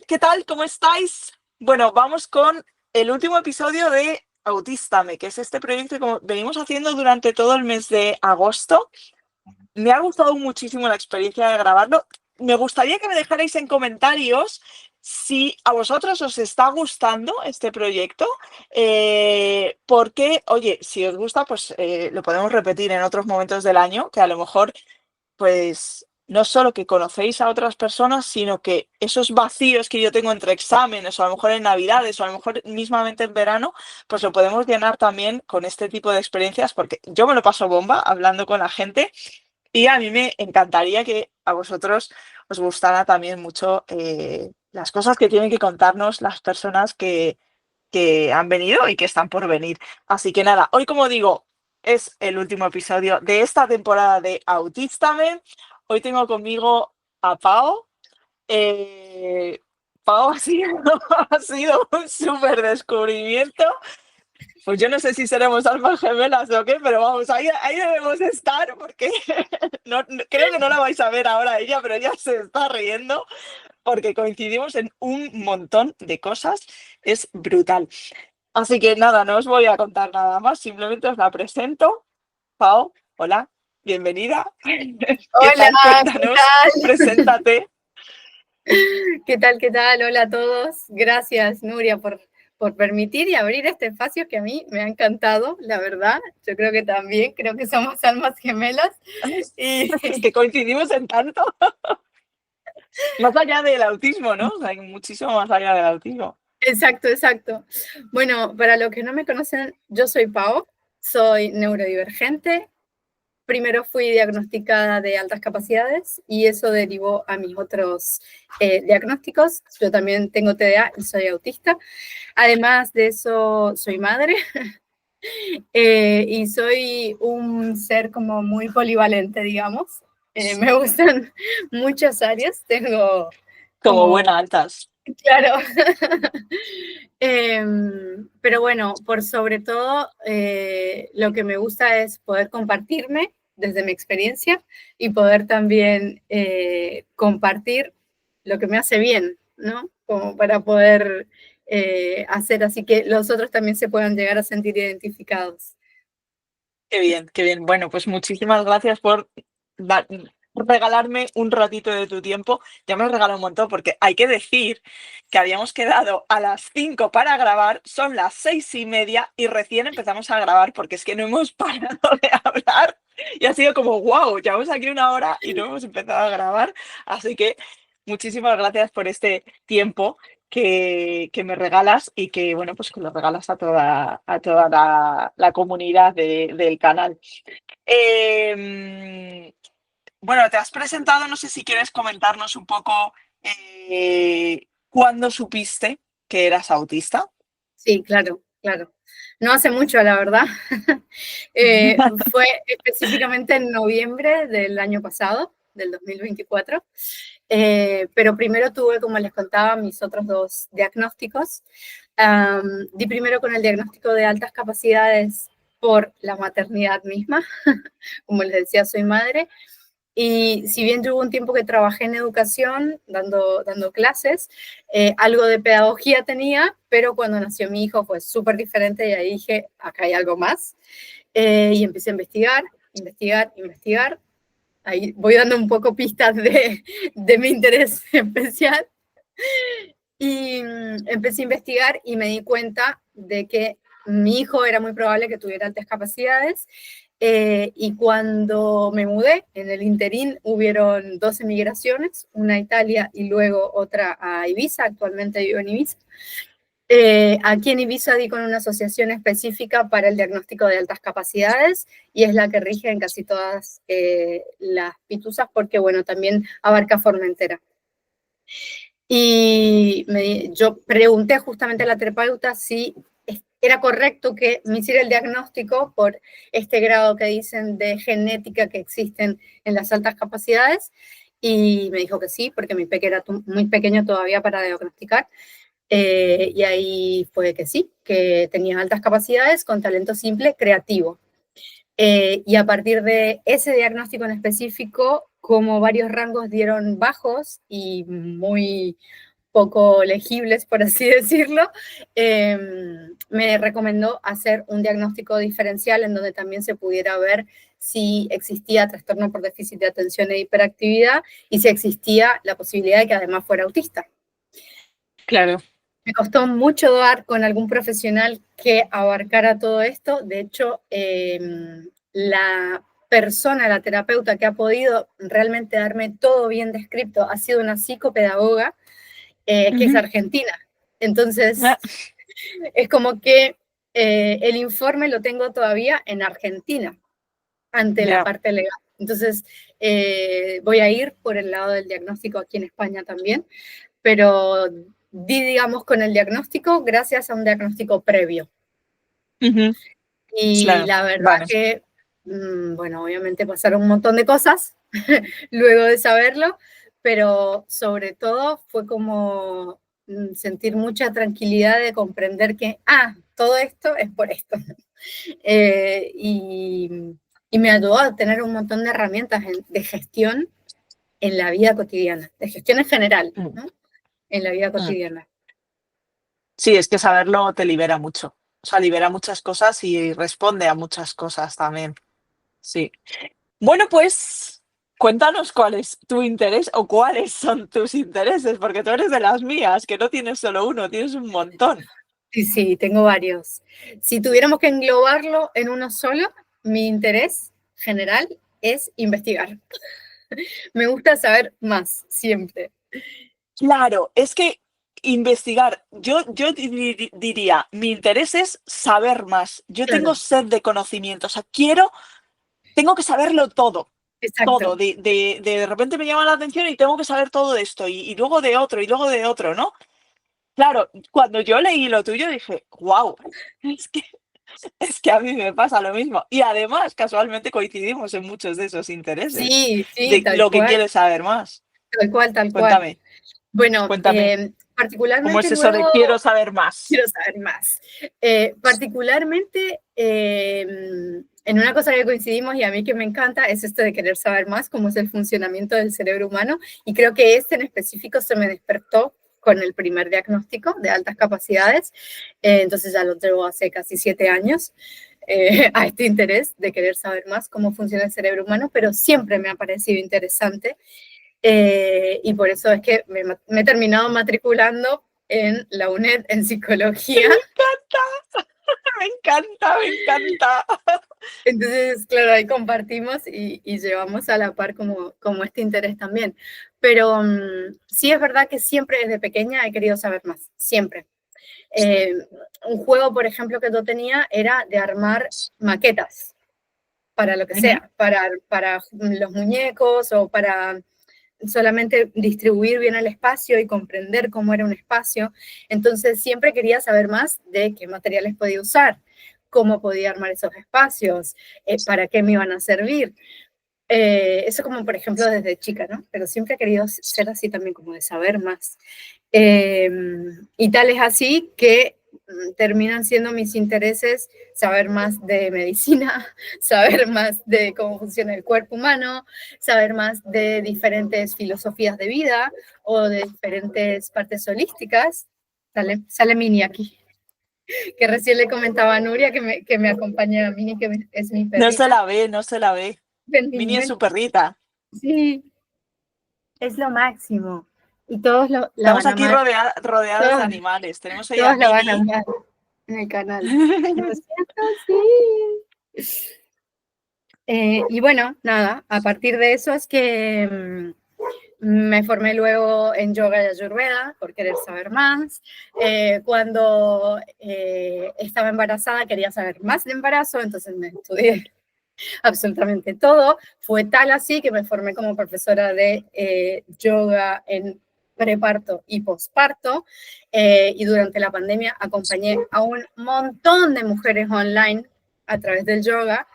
¿qué tal? ¿Cómo estáis? Bueno, vamos con el último episodio de Autístame, que es este proyecto que venimos haciendo durante todo el mes de agosto. Me ha gustado muchísimo la experiencia de grabarlo. Me gustaría que me dejarais en comentarios si a vosotros os está gustando este proyecto, porque, oye, si os gusta, pues lo podemos repetir en otros momentos del año, que a lo mejor pues no solo que conocéis a otras personas, sino que esos vacíos que yo tengo entre exámenes, o a lo mejor en Navidades, o a lo mejor mismamente en verano, pues lo podemos llenar también con este tipo de experiencias, porque yo me lo paso bomba hablando con la gente y a mí me encantaría que a vosotros os gustara también mucho las cosas que tienen que contarnos las personas que han venido y que están por venir. Así que nada, hoy como digo, es el último episodio de esta temporada de Autístame. Hoy tengo conmigo a Pau. Pau ha sido un súper descubrimiento. Pues yo no sé si seremos almas gemelas o qué, pero vamos, ahí debemos estar porque creo que no la vais a ver ahora ella, pero ella se está riendo porque coincidimos en un montón de cosas. Es brutal. Así que nada, no os voy a contar nada más, simplemente os la presento. Pau, hola, bienvenida. ¿Qué Hola, tal? ¿qué Cuéntanos, tal? preséntate. ¿Qué tal? ¿Qué tal? Hola a todos. Gracias, Nuria, por permitir y abrir este espacio que a mí me ha encantado, la verdad. Yo creo que también, creo que somos almas gemelas. Es Y que coincidimos en tanto, más allá del autismo, ¿no? O sea, muchísimo más allá del autismo. exacto, exacto. Bueno, para los que no me conocen, yo soy Pau, soy neurodivergente. Primero fui diagnosticada de altas capacidades y eso derivó a mis otros diagnósticos. Yo también tengo TDA y soy autista. Además de eso, soy madre. Y soy un ser como muy polivalente, digamos. Me gustan muchas áreas, tengo Como como, buena altas. claro. Pero bueno, por sobre todo, lo que me gusta es poder compartirme desde mi experiencia y poder también compartir lo que me hace bien, ¿no? Como para poder hacer así que los otros también se puedan llegar a sentir identificados. Qué bien, qué bien. Bueno, pues muchísimas gracias por regalarme un ratito de tu tiempo. Ya me has regalado un montón porque hay que decir que habíamos quedado a las 5 para grabar, son las 6:30 y recién empezamos a grabar porque es que no hemos parado de hablar y ha sido como, wow, llevamos aquí una hora y no hemos empezado a grabar. Así que muchísimas gracias por este tiempo que me regalas y que, bueno, pues que lo regalas a toda la comunidad del canal. Eh, bueno, te has presentado, no sé si quieres comentarnos un poco cuándo supiste que eras autista. Sí, claro, claro. No hace mucho, la verdad. Fue específicamente en noviembre del año pasado, del 2024. Pero primero tuve, como les contaba, mis otros dos diagnósticos. Di primero con el diagnóstico de altas capacidades por la maternidad misma. Como les decía, soy madre. Y si bien yo hubo un tiempo que trabajé en educación, dando clases, algo de pedagogía tenía, pero cuando nació mi hijo fue súper diferente y ahí dije, acá hay algo más. Y empecé a investigar, investigar, investigar. Ahí voy dando un poco pistas de mi interés especial. Y empecé a investigar y me di cuenta de que mi hijo era muy probable que tuviera altas capacidades. Y cuando me mudé, en el interín hubieron dos emigraciones, una a Italia y luego otra a Ibiza. Actualmente vivo en Ibiza. Aquí en Ibiza di con una asociación específica para el diagnóstico de altas capacidades y es la que rige en casi todas las pituzas porque, bueno, también abarca Formentera. Y yo pregunté justamente a la terapeuta si era correcto que me hiciera el diagnóstico por este grado que dicen de genética que existen en las altas capacidades, y me dijo que sí, porque mi peque era muy pequeño todavía para diagnosticar, y ahí fue que sí, que tenía altas capacidades con talento simple creativo. Y a partir de ese diagnóstico en específico, como varios rangos dieron bajos y muy poco legibles, por así decirlo, me recomendó hacer un diagnóstico diferencial en donde también se pudiera ver si existía trastorno por déficit de atención e hiperactividad y si existía la posibilidad de que además fuera autista. Claro. Me costó mucho dar con algún profesional que abarcara todo esto. De hecho, la persona, la terapeuta que ha podido realmente darme todo bien descrito ha sido una psicopedagoga que es argentina. Entonces, es como que el informe lo tengo todavía en Argentina, ante la parte legal. Entonces, voy a ir por el lado del diagnóstico aquí en España también, pero digamos, con el diagnóstico gracias a un diagnóstico previo. Y Claro, la verdad que, bueno, obviamente pasaron un montón de cosas luego de saberlo, pero sobre todo fue como sentir mucha tranquilidad de comprender que, todo esto es por esto. Y me ayudó a tener un montón de herramientas de gestión en la vida cotidiana, de gestión en general, ¿no? En la vida cotidiana. Sí, es que saberlo te libera mucho. O sea, libera muchas cosas y responde a muchas cosas también. Sí. Bueno, pues cuéntanos cuál es tu interés o cuáles son tus intereses, porque tú eres de las mías, que no tienes solo uno, tienes un montón. Sí, tengo varios. Si tuviéramos que englobarlo en uno solo, mi interés general es investigar. Me gusta saber más, siempre. Claro, es que investigar, yo diría, mi interés es saber más. Yo tengo Claro, sed de conocimiento, o sea, tengo que saberlo todo. Todo, exacto, de repente me llama la atención y tengo que saber todo de esto, y luego de otro, y luego de otro, ¿no? Claro, cuando yo leí lo tuyo dije: "Guau, es que es que a mí me pasa lo mismo". Y además, casualmente coincidimos en muchos de esos intereses, sí, de lo que quieres saber más. tal cual, tal cual. Cuéntame, Bueno, cuéntame, ¿cómo es particularmente eso de quiero luego saber más? quiero saber más. Particularmente, en una cosa que coincidimos y a mí que me encanta es esto de querer saber más, cómo es el funcionamiento del cerebro humano, y creo que este en específico se me despertó con el primer diagnóstico de altas capacidades, entonces ya lo llevo hace casi 7 años, a este interés de querer saber más cómo funciona el cerebro humano, pero siempre me ha parecido interesante, y por eso es que me he terminado matriculando en la UNED en psicología. Me encanta, me encanta, me encanta. Entonces, claro, ahí compartimos y llevamos a la par como este interés también. Pero sí es verdad que siempre desde pequeña he querido saber más, siempre. Eh, un juego, por ejemplo, que yo tenía era de armar maquetas para lo que Ujú. sea, para los muñecos o para solamente distribuir bien el espacio y comprender cómo era un espacio. Entonces siempre quería saber más de qué materiales podía usar, cómo podía armar esos espacios, para qué me iban a servir. Eso como por ejemplo desde chica, ¿no? Pero siempre he querido ser así también, como de saber más. Y tal es así que terminan siendo mis intereses saber más de medicina, saber más de cómo funciona el cuerpo humano, saber más de diferentes filosofías de vida o de diferentes partes holísticas. Sale Mini aquí, que recién le comentaba a Nuria que me acompaña a Mini, que es mi No se perrita. la ve, no se la ve. Ven, Mini, Mini es su ven. perrita. Sí, es lo máximo. Y todos la Estamos van a aquí amar. rodeados de Todos, animales. Tenemos ahí a todos la van a Mini. amar en el canal. Lo siento, sí. Y bueno, nada, a partir de eso es que me formé luego en yoga y ayurveda por querer saber más. Cuando estaba embarazada quería saber más de embarazo, entonces me estudié absolutamente todo. Fue tal así que me formé como profesora de yoga en preparto y posparto, y durante la pandemia acompañé a un montón de mujeres online a través del yoga,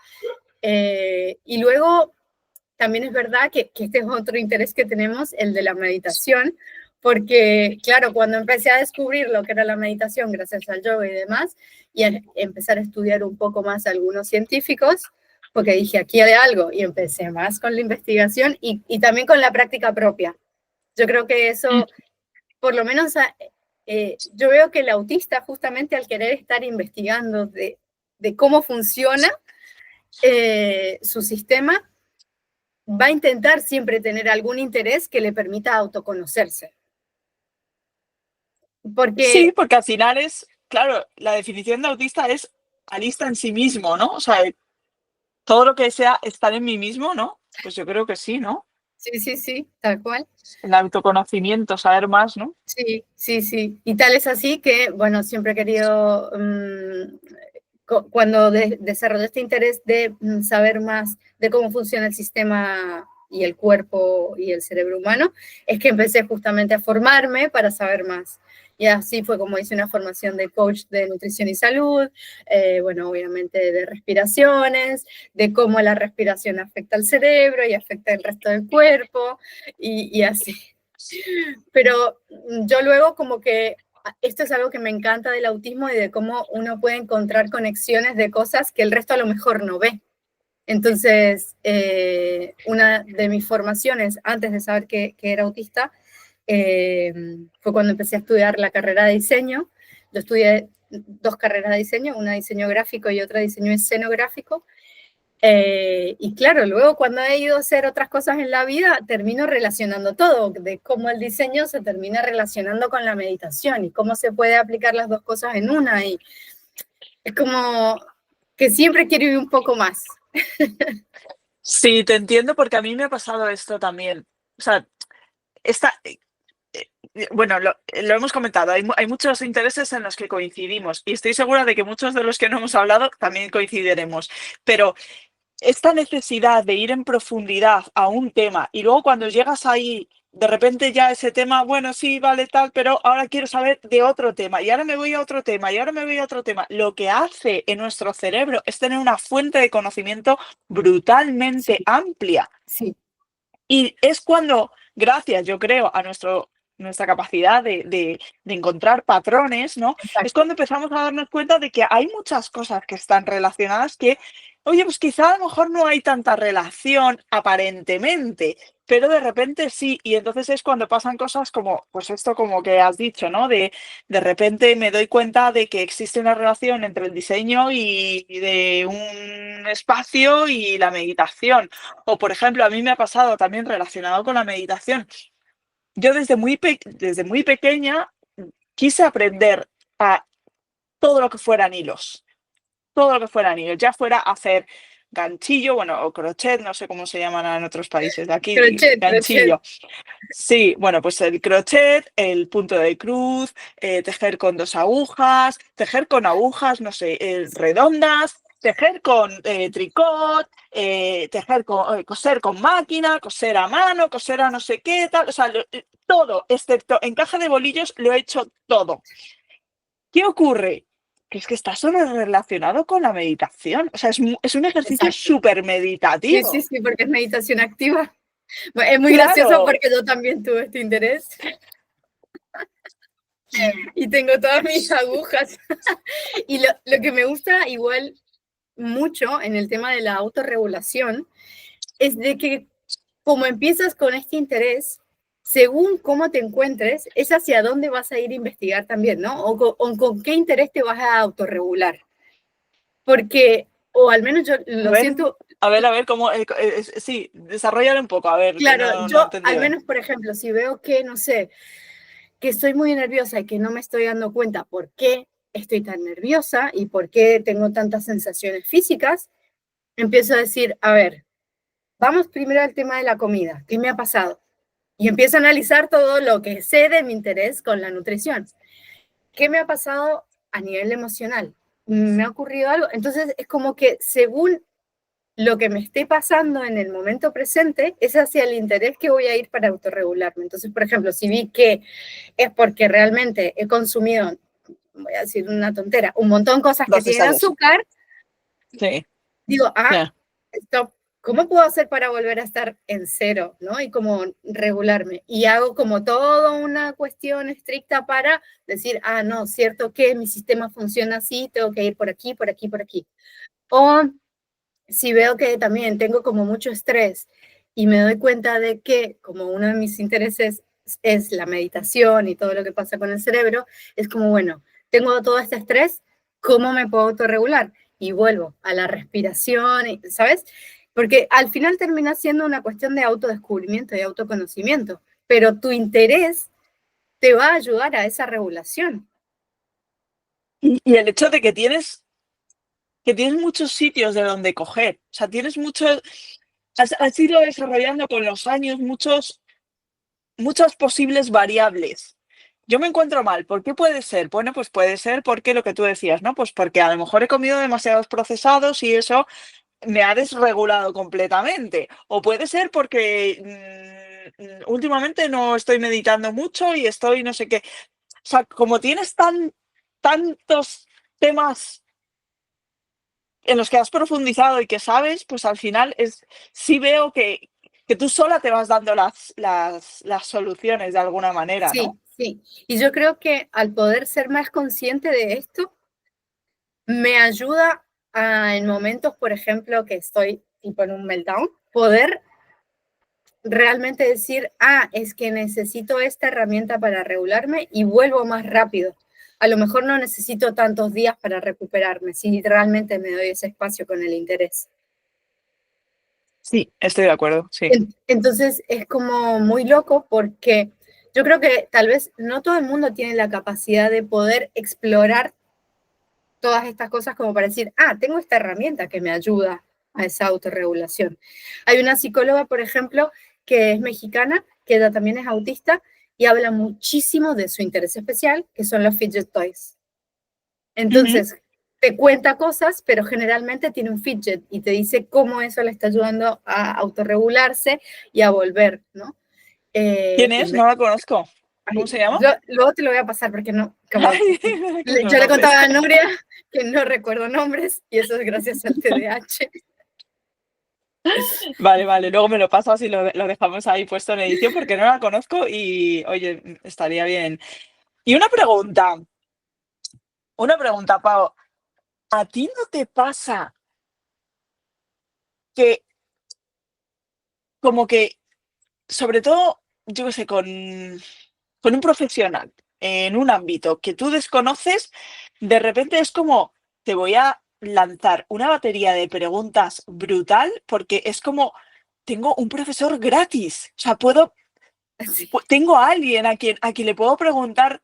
y luego también es verdad que este es otro interés que tenemos, el de la meditación, porque claro, cuando empecé a descubrir lo que era la meditación gracias al yoga y demás, y a empezar a estudiar un poco más algunos científicos, porque dije, aquí hay algo, y empecé más con la investigación y también con la práctica propia. Yo creo que eso por lo menos yo veo que el autista, justamente al querer estar investigando de cómo funciona su sistema, va a intentar siempre tener algún interés que le permita autoconocerse. Sí, Porque, porque al final es, claro, la definición de autista es alista en sí mismo, ¿no? O sea, todo lo que sea estar en mí mismo, ¿no? Pues yo creo que sí, ¿no? sí, sí, sí, tal cual. El autoconocimiento, saber más, ¿no? Sí, sí, sí. Y tal es así que, bueno, siempre he querido, cuando desarrollé este interés de saber más de cómo funciona el sistema y el cuerpo y el cerebro humano, es que empecé justamente a formarme para saber más. Y así fue como hice una formación de coach de nutrición y salud, bueno, obviamente de respiraciones, de cómo la respiración afecta al cerebro y afecta el resto del cuerpo, y así. Pero yo luego como que esto es algo que me encanta del autismo y de cómo uno puede encontrar conexiones de cosas que el resto a lo mejor no ve. Entonces, una de mis formaciones antes de saber que era autista fue cuando empecé a estudiar la carrera de diseño. Yo estudié dos carreras de diseño, una diseño gráfico y otra diseño escenográfico. Y claro, luego cuando he ido a hacer otras cosas en la vida, termino relacionando todo, de cómo el diseño se termina relacionando con la meditación y cómo se puede aplicar las dos cosas en una. Y es como que siempre quiero ir un poco más. Sí, te entiendo porque a mí me ha pasado esto también. O sea, esta, bueno, lo hemos comentado, hay muchos intereses en los que coincidimos y estoy segura de que muchos de los que no hemos hablado también coincidiremos, pero esta necesidad de ir en profundidad a un tema y luego cuando llegas ahí, de repente ya ese tema, bueno, sí, vale, tal, pero ahora quiero saber de otro tema y ahora me voy a otro tema y ahora me voy a otro tema. Lo que hace en nuestro cerebro es tener una fuente de conocimiento Sí, brutalmente amplia. sí, Y es cuando, gracias, yo creo, a nuestra capacidad de encontrar patrones, ¿no? Es exacto. cuando empezamos a darnos cuenta de que hay muchas cosas que están relacionadas que, oye, pues quizá a lo mejor no hay tanta relación aparentemente, pero de repente sí. Y entonces es cuando pasan cosas como, pues esto como que has dicho, ¿no? De repente me doy cuenta de que existe una relación entre el diseño y de un espacio y la meditación. O, por ejemplo, a mí me ha pasado también relacionado con la meditación. Yo desde muy pequeña quise aprender a todo lo que fueran hilos, todo lo que fueran hilos, ya fuera hacer ganchillo, bueno, o crochet, no sé cómo se llaman en otros países, de aquí Crochet, crochet. ganchillo. Sí, bueno, pues el crochet, el punto de cruz, tejer con dos agujas, tejer con agujas, no sé, redondas, tejer con tricot, coser con máquina, coser a mano, coser a no sé qué, tal, o sea, todo, excepto encaje de bolillos, lo he hecho todo. ¿Qué ocurre? Que es que está solo relacionado con la meditación, o sea, es un ejercicio Exacto. súper Sí, sí, meditativo. sí, porque es meditación activa. Bueno, es muy gracioso Claro. porque yo también tuve este interés y tengo todas mis agujas. Y lo que me gusta igual mucho en el tema de la autorregulación es de que como empiezas con este interés, según cómo te encuentres, es hacia dónde vas a ir a investigar también, ¿no? O con qué interés te vas a autorregular. Porque, o al menos yo A lo ver, siento, a ver cómo, sí, desarrollalo un poco, a ver, que claro, no he yo al entendido bien. menos, por ejemplo, si veo que, no sé, que estoy muy nerviosa y que no me estoy dando cuenta por qué estoy tan nerviosa y por qué tengo tantas sensaciones físicas, empiezo a decir, a ver, vamos primero al tema de la comida, ¿qué me ha pasado? Y empiezo a analizar todo lo que sé de mi interés con la nutrición. ¿Qué me ha pasado a nivel emocional? ¿Me ha ocurrido algo? Entonces es como que según lo que me esté pasando en el momento presente, es hacia el interés que voy a ir para autorregularme. Entonces, por ejemplo, si vi que es porque realmente he consumido, voy a decir una tontera, un montón de cosas que tienen Procesados. azúcar, Sí, digo, ya. stop, ¿cómo puedo hacer para volver a estar en cero, ¿no? Y como regularme. Y hago como toda una cuestión estricta para decir, ah, no, cierto que mi sistema funciona así, tengo que ir por aquí, por aquí, por aquí. O si veo que también tengo como mucho estrés y me doy cuenta de que como uno de mis intereses es la meditación y todo lo que pasa con el cerebro, es como, bueno, tengo todo este estrés, ¿cómo me puedo autorregular? Y vuelvo a la respiración, ¿sabes? Porque al final termina siendo una cuestión de autodescubrimiento y autoconocimiento, pero tu interés te va a ayudar a esa regulación. Y el hecho de que tienes muchos sitios de donde coger, o sea, tienes muchos, has ido desarrollando con los años muchas posibles variables. Yo me encuentro mal, ¿por qué puede ser? Bueno, pues puede ser porque lo que tú decías, ¿no? Pues porque a lo mejor he comido demasiados procesados y eso me ha desregulado completamente. O puede ser porque últimamente no estoy meditando mucho y estoy no sé qué. O sea, como tienes tantos temas en los que has profundizado y que sabes, pues al final sí veo que tú sola te vas dando las soluciones de alguna manera, ¿no? Sí, sí. Y yo creo que al poder ser más consciente de esto, me ayuda en momentos, por ejemplo, que estoy tipo en un meltdown, poder realmente decir, es que necesito esta herramienta para regularme y vuelvo más rápido. A lo mejor no necesito tantos días para recuperarme, si realmente me doy ese espacio con el interés. Sí, estoy de acuerdo, sí. Entonces es como muy loco porque yo creo que tal vez no todo el mundo tiene la capacidad de poder explorar todas estas cosas como para decir, tengo esta herramienta que me ayuda a esa autorregulación. Hay una psicóloga, por ejemplo, que es mexicana, que ella también es autista y habla muchísimo de su interés especial, que son los fidget toys. Entonces, te cuenta cosas, pero generalmente tiene un fidget y te dice cómo eso le está ayudando a autorregularse y a volver, ¿no? ¿Quién es? No la conozco. ¿Cómo se llama? Luego te lo voy a pasar porque no, como Los yo le nombres. contaba a Nuria que no recuerdo nombres y eso es gracias al TDAH. Vale, luego me lo pasas y lo dejamos ahí puesto en edición porque no la conozco y, oye, estaría bien. Y una pregunta, Pau, ¿a ti no te pasa que como que, sobre todo, yo qué sé, con un profesional en un ámbito que tú desconoces, de repente es como, te voy a lanzar una batería de preguntas brutal porque es como, tengo un profesor gratis, o sea, Sí. tengo a alguien a quien le puedo preguntar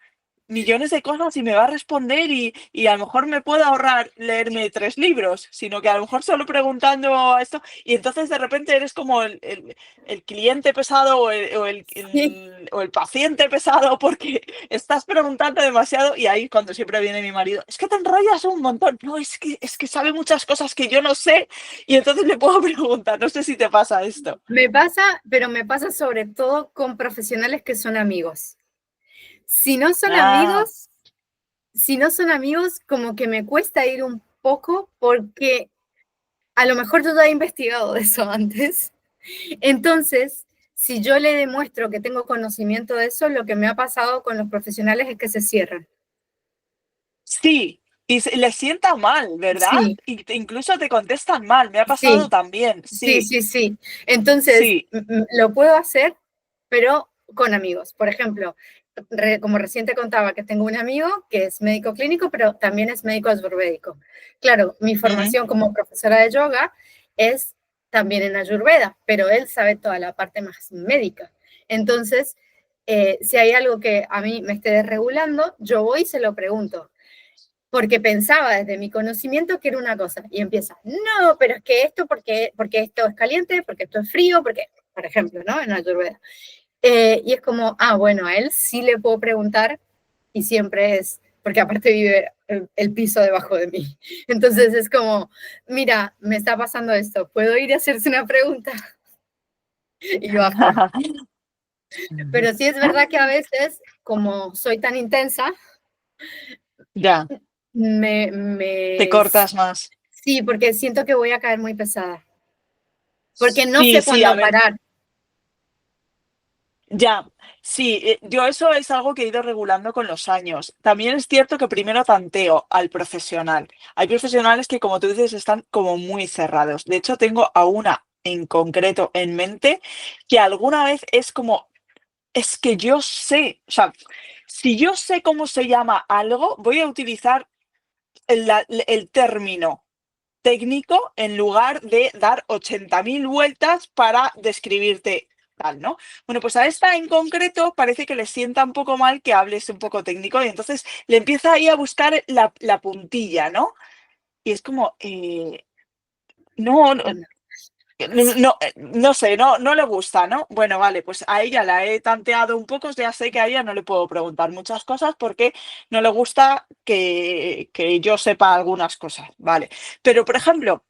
millones de cosas y me va a responder y a lo mejor me puedo ahorrar leerme 3 libros, sino que a lo mejor solo preguntando esto y entonces de repente eres como el cliente pesado Sí. o el paciente pesado porque estás preguntando demasiado y ahí cuando siempre viene mi marido, es que te enrollas un montón, no, es que sabe muchas cosas que yo no sé y entonces le puedo preguntar, no sé si te pasa esto. Me pasa, pero me pasa sobre todo con profesionales que son amigos. Si no son Ah, amigos, si no son amigos, como que me cuesta ir un poco porque a lo mejor yo ya he investigado de eso antes. Entonces, si yo le demuestro que tengo conocimiento de eso, lo que me ha pasado con los profesionales es que se cierran. sí, y les sienta mal, ¿verdad? Sí, Y incluso te contestan mal, me ha pasado sí, también, sí, sí, sí, sí. Entonces, sí. lo puedo hacer, pero con amigos. Por ejemplo, como recién te contaba, que tengo un amigo que es médico clínico, pero también es médico ayurvédico. Claro, mi Ujú. formación como profesora de yoga es también en ayurveda, pero él sabe toda la parte más médica. Entonces, si hay algo que a mí me esté desregulando, yo voy y se lo pregunto porque pensaba desde mi conocimiento que era una cosa, y empieza, no, pero es que esto, porque esto es caliente, porque esto es frío, porque, por ejemplo, ¿no? En Ayurveda. Y es como, bueno, a él sí le puedo preguntar, y siempre es, porque aparte vive el piso debajo de mí. Entonces es como, mira, me está pasando esto, ¿puedo ir a hacerse una pregunta? Y yo afuera. Pero sí es verdad que a veces, como soy tan intensa, Ya, me, te me cortas más. sí, porque siento que voy a caer muy pesada. Porque no Sí, sé sí, a cuándo ver, parar. ya, sí, yo eso es algo que he ido regulando con los años. También es cierto que primero tanteo al profesional. Hay profesionales que, como tú dices, están como muy cerrados. De hecho, tengo a una en concreto en mente que alguna vez es como es que yo sé, o sea, si yo sé cómo se llama algo, voy a utilizar el término técnico en lugar de dar 80.000 vueltas para describirte tal, ¿no? Bueno, pues a esta en concreto parece que le sienta un poco mal que hables un poco técnico y entonces le empieza ahí a buscar la puntilla, ¿no? Y es como, no, no, Entiendo. no, no sé, no le gusta, ¿no? Bueno, vale, pues a ella la he tanteado un poco, ya sé que a ella no le puedo preguntar muchas cosas porque no le gusta que yo sepa algunas cosas, ¿vale? Pero, por ejemplo,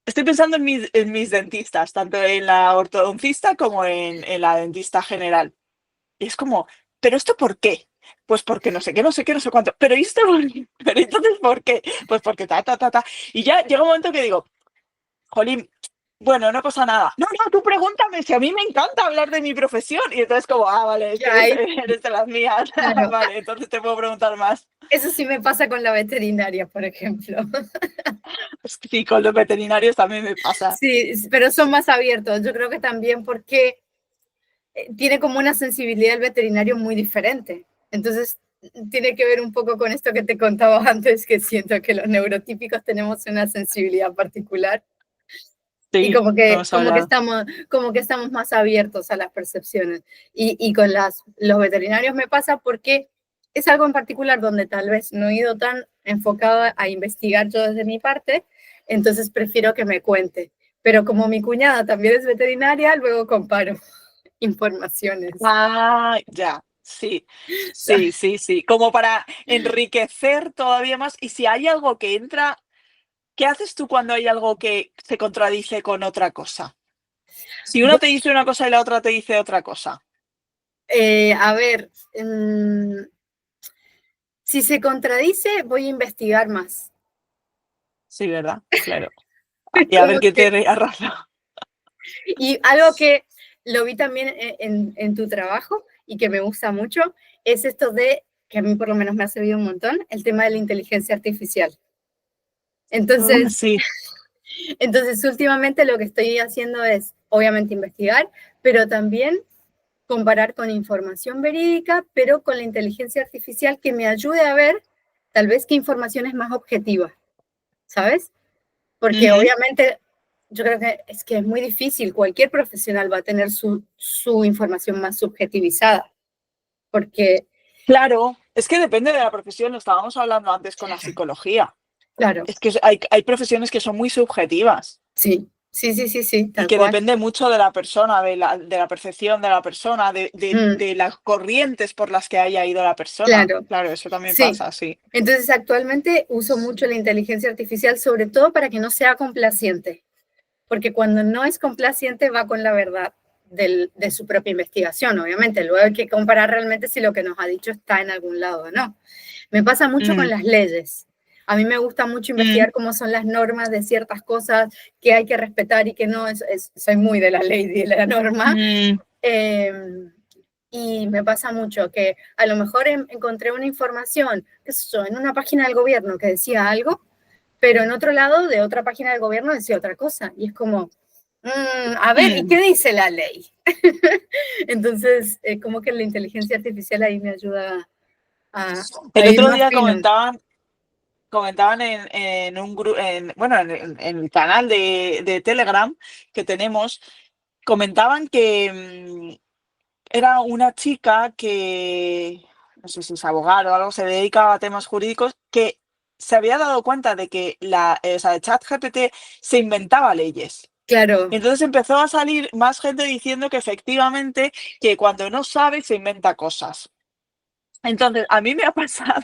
estoy pensando en mis dentistas, tanto en la ortodoncista como en la dentista general. Y es como, ¿pero esto por qué? Pues porque no sé qué, no sé qué, no sé cuánto. Pero ¿y esto por qué? Pero entonces, ¿por qué? Pues porque ta, ta, ta, ta. Y ya llega un momento que digo, jolín, bueno, no pasa nada. No, no, tú pregúntame, si a mí me encanta hablar de mi profesión. Y entonces como, vale, es que Ya eres, ahí, eres de las mías. claro. Vale, entonces te puedo preguntar más. Eso sí me pasa con la veterinaria, por ejemplo. Pues sí, con los veterinarios también me pasa. Sí, pero son más abiertos. Yo creo que también porque tiene como una sensibilidad el veterinario muy diferente. Entonces, tiene que ver un poco con esto que te contaba antes, que siento que los neurotípicos tenemos una sensibilidad particular y Sí, lo hemos hablado. como que estamos más abiertos a las percepciones. Y con los veterinarios me pasa porque es algo en particular donde tal vez no he ido tan enfocado a investigar yo desde mi parte, entonces prefiero que me cuente. Pero como mi cuñada también es veterinaria, luego comparo informaciones. Ah, ya, sí, sí, sí, sí, como para enriquecer todavía más. Y si hay algo que entra, ¿qué haces tú cuando hay algo que se contradice con otra cosa? Si una te dice una cosa y la otra te dice otra cosa. A ver, si se contradice, voy a investigar más. Sí, ¿verdad? Claro. Y a ver Como qué que, te arrasa. y algo que lo vi también en tu trabajo y que me gusta mucho, es esto de, que a mí por lo menos me ha servido un montón, el tema de la inteligencia artificial. Entonces, Sí. entonces últimamente lo que estoy haciendo es, obviamente, investigar, pero también comparar con información verídica, pero con la inteligencia artificial que me ayude a ver tal vez qué información es más objetiva, ¿sabes? Porque Ujú. obviamente yo creo que es muy difícil, cualquier profesional va a tener su información más subjetivizada, porque, Claro, es que depende de la profesión, lo estábamos hablando antes con la psicología. claro, Es que hay profesiones que son muy subjetivas. sí, sí, sí, sí, sí, Y tal que cual. depende mucho de la persona, de la percepción de la persona, de, de- Mm, de las corrientes por las que haya ido la persona. claro, Claro, eso también sí. pasa, sí. Entonces actualmente uso mucho la inteligencia artificial, sobre todo para que no sea complaciente, porque cuando no es complaciente va con la verdad de su propia investigación, obviamente. Luego hay que comparar realmente si lo que nos ha dicho está en algún lado o no. Me pasa mucho con Mm, las leyes. A mí me gusta mucho mm, investigar cómo son las normas de ciertas cosas que hay que respetar y que no. Soy muy de la ley y de la norma. mm. Eh, y me pasa mucho que a lo mejor encontré una información, qué sé yo, en una página del gobierno que decía algo, pero en otro lado de otra página del gobierno decía otra cosa. Y es como, a ver, ¿y Mm. qué dice la ley? Entonces, como que la inteligencia artificial ahí me ayuda a El ir otro más día fino. comentaban en un grupo, bueno, en el canal de Telegram que tenemos, comentaban que era una chica que, no sé si es abogado o algo, se dedicaba a temas jurídicos, que se había dado cuenta de que o sea, ChatGPT se inventaba leyes. Y Claro, entonces empezó a salir más gente diciendo que efectivamente que cuando no sabe se inventa cosas. Entonces, a mí me ha pasado,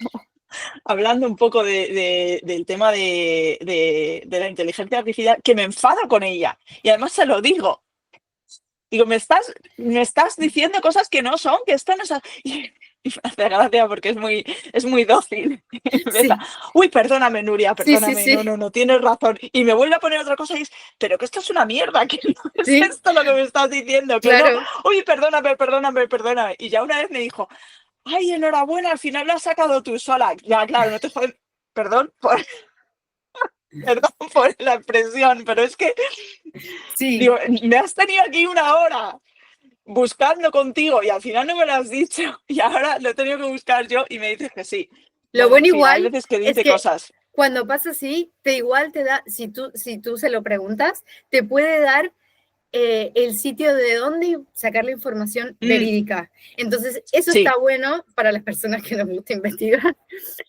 hablando un poco del tema de la inteligencia artificial, que me enfado con ella. Y además se lo digo. Digo, me estás diciendo cosas que no son, que esto no es. Y me hace gracia porque es muy dócil. Y empieza, sí, uy, perdóname, Nuria, sí, sí, perdóname, no, sí, no, no, tienes razón. Y me vuelve a poner otra cosa y es, pero que esto es una mierda, que no es sí, esto lo que me estás diciendo, que no. claro, Uy, perdóname, perdóname, perdóname. Y ya una vez me dijo, ay, enhorabuena, al final lo has sacado tú sola. Ya, claro, no te jodas. Perdón por, perdón por la expresión, pero es que, sí, digo, me has tenido aquí una hora. buscando contigo y al final no me lo has dicho y ahora lo he tenido que buscar yo y me dices que sí. Lo Bueno, en bueno fin, hay igual veces que es dice que cosas. cuando pasa así, igual te da, si tú se lo preguntas, te puede dar el sitio de dónde sacar la información verídica. Entonces, eso está Sí, bueno para las personas que nos gusta investigar,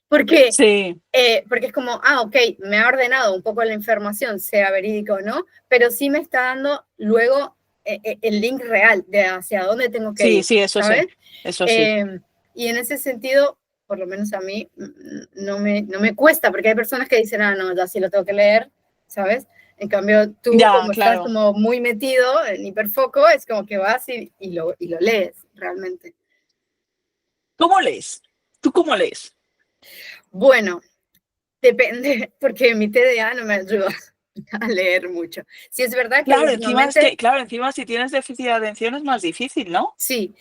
porque, sí, porque es como, ok, me ha ordenado un poco la información, sea verídica o no, pero sí me está dando luego el link real de hacia dónde tengo que sí, ir, sí, eso sí, ¿sabes? eso sí. Y en ese sentido, por lo menos a mí, no me cuesta, porque hay personas que dicen, no, ya sí lo tengo que leer, ¿sabes? En cambio, tú, Ya, como estás claro. como muy metido en hiperfoco, es como que vas y lo lees realmente. ¿Cómo lees? ¿Tú cómo lees? Bueno, depende, porque mi TDA no me ayuda a leer mucho. Sí, es verdad que últimamente, Claro, encima si tienes déficit de atención es más difícil, ¿no? sí,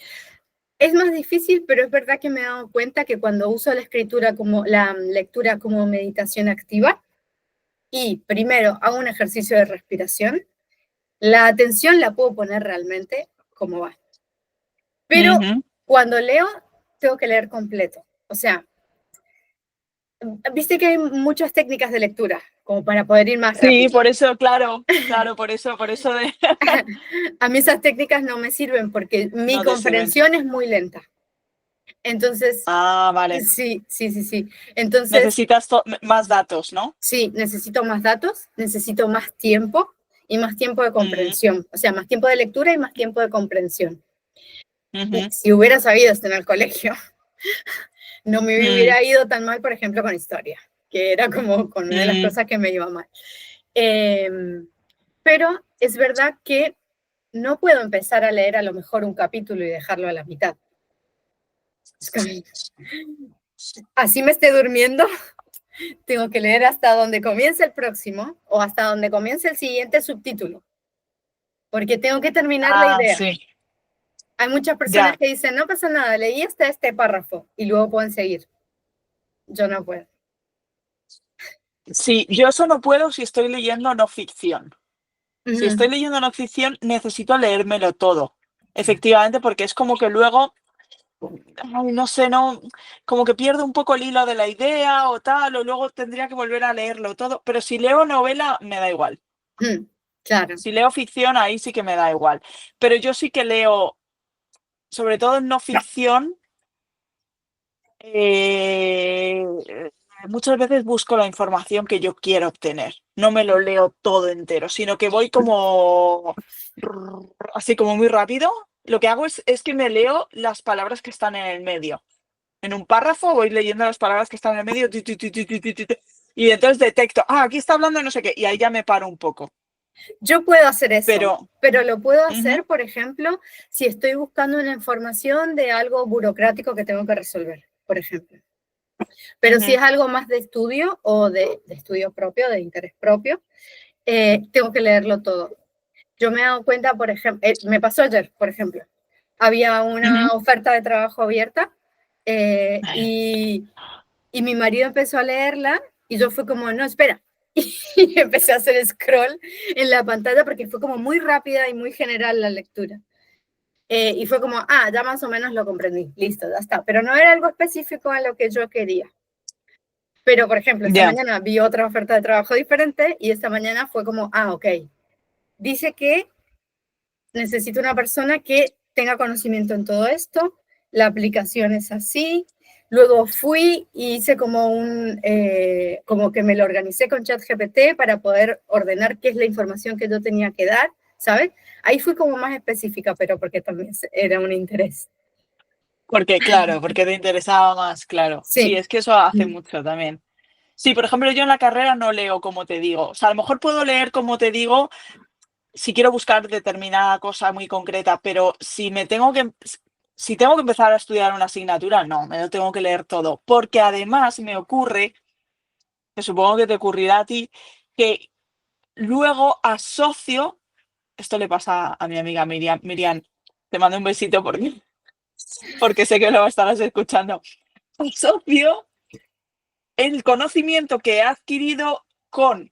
es más difícil, pero es verdad que me he dado cuenta que cuando uso la escritura como la lectura como meditación activa y primero hago un ejercicio de respiración, la atención la puedo poner realmente como va. Pero Ujú. cuando leo, tengo que leer completo. O sea, viste que hay muchas técnicas de lectura, como para poder ir más Sí, rápido. por eso, claro, claro, por eso de A mí esas técnicas no me sirven porque mi no te sirven. comprensión es muy lenta. Entonces, Ah, vale. sí, sí, sí, sí. Entonces, Necesitas más datos, ¿no? sí, necesito más datos, necesito más tiempo y más tiempo de Mm, comprensión. O sea, más tiempo de lectura y más tiempo de comprensión. ujú, Si hubiera sabido esto en el colegio, no me mm, hubiera ido tan mal, por ejemplo, con historia, que era como con una de las mm. cosas que me iba mal. Eh, pero es verdad que no puedo empezar a leer a lo mejor un capítulo y dejarlo a la mitad. Es que, así me esté durmiendo, tengo que leer hasta donde comience el próximo o hasta donde comience el siguiente subtítulo, porque tengo que terminar la Ah, idea. sí, Hay muchas personas ya. que dicen, no pasa nada, leí hasta este párrafo y luego pueden seguir. Yo no puedo. Sí, yo eso no puedo si estoy leyendo no ficción. Si estoy Ujú. leyendo no ficción, necesito leérmelo todo. Efectivamente, porque es como que luego, ay, no sé, no, como que pierdo un poco el hilo de la idea o tal, o luego tendría que volver a leerlo todo. Pero si leo novela, me da igual. Claro. Si leo ficción, ahí sí que me da igual. Pero yo sí que leo, sobre todo en no ficción, eh, muchas veces busco la información que yo quiero obtener. No me lo leo todo entero, sino que voy como así como muy rápido. Lo que hago es que me leo las palabras que están en el medio. En un párrafo voy leyendo las palabras que están en el medio y entonces detecto, aquí está hablando no sé qué, y ahí ya me paro un poco. Yo puedo hacer eso, Pero, pero lo puedo ujú, hacer, por ejemplo, si estoy buscando una información de algo burocrático que tengo que resolver, por ejemplo. Pero si ujú, es algo más de estudio o de estudio propio, de interés propio, tengo que leerlo todo. Yo me he dado cuenta, por ejemplo, me pasó ayer, por ejemplo, había una ujú. oferta de trabajo abierta y mi marido empezó a leerla y yo fui como, no, espera. Y empecé a hacer scroll en la pantalla porque fue como muy rápida y muy general la lectura. Y fue como, ya más o menos lo comprendí, listo, ya está. Pero no era algo específico a lo que yo quería. Pero, por ejemplo, esta Ya, mañana vi otra oferta de trabajo diferente y esta mañana fue como, ok, dice que necesito una persona que tenga conocimiento en todo esto, la aplicación es así. Luego fui y hice como que me lo organicé con ChatGPT para poder ordenar qué es la información que yo tenía que dar, ¿sabes? Ahí fui como más específica, pero porque también era un interés. porque claro, porque te interesaba más, claro. Sí, Sí. es que eso hace mucho también. Sí, por ejemplo, yo en la carrera no leo como te digo. O sea, a lo mejor puedo leer como te digo si quiero buscar determinada cosa muy concreta, pero si tengo que empezar a estudiar una asignatura, no, me lo tengo que leer todo. Porque además me ocurre, que supongo que te ocurrirá a ti, que luego asocio, esto le pasa a mi amiga Miriam, Miriam, te mando un besito porque sé que lo estarás escuchando. Asocio el conocimiento que he adquirido con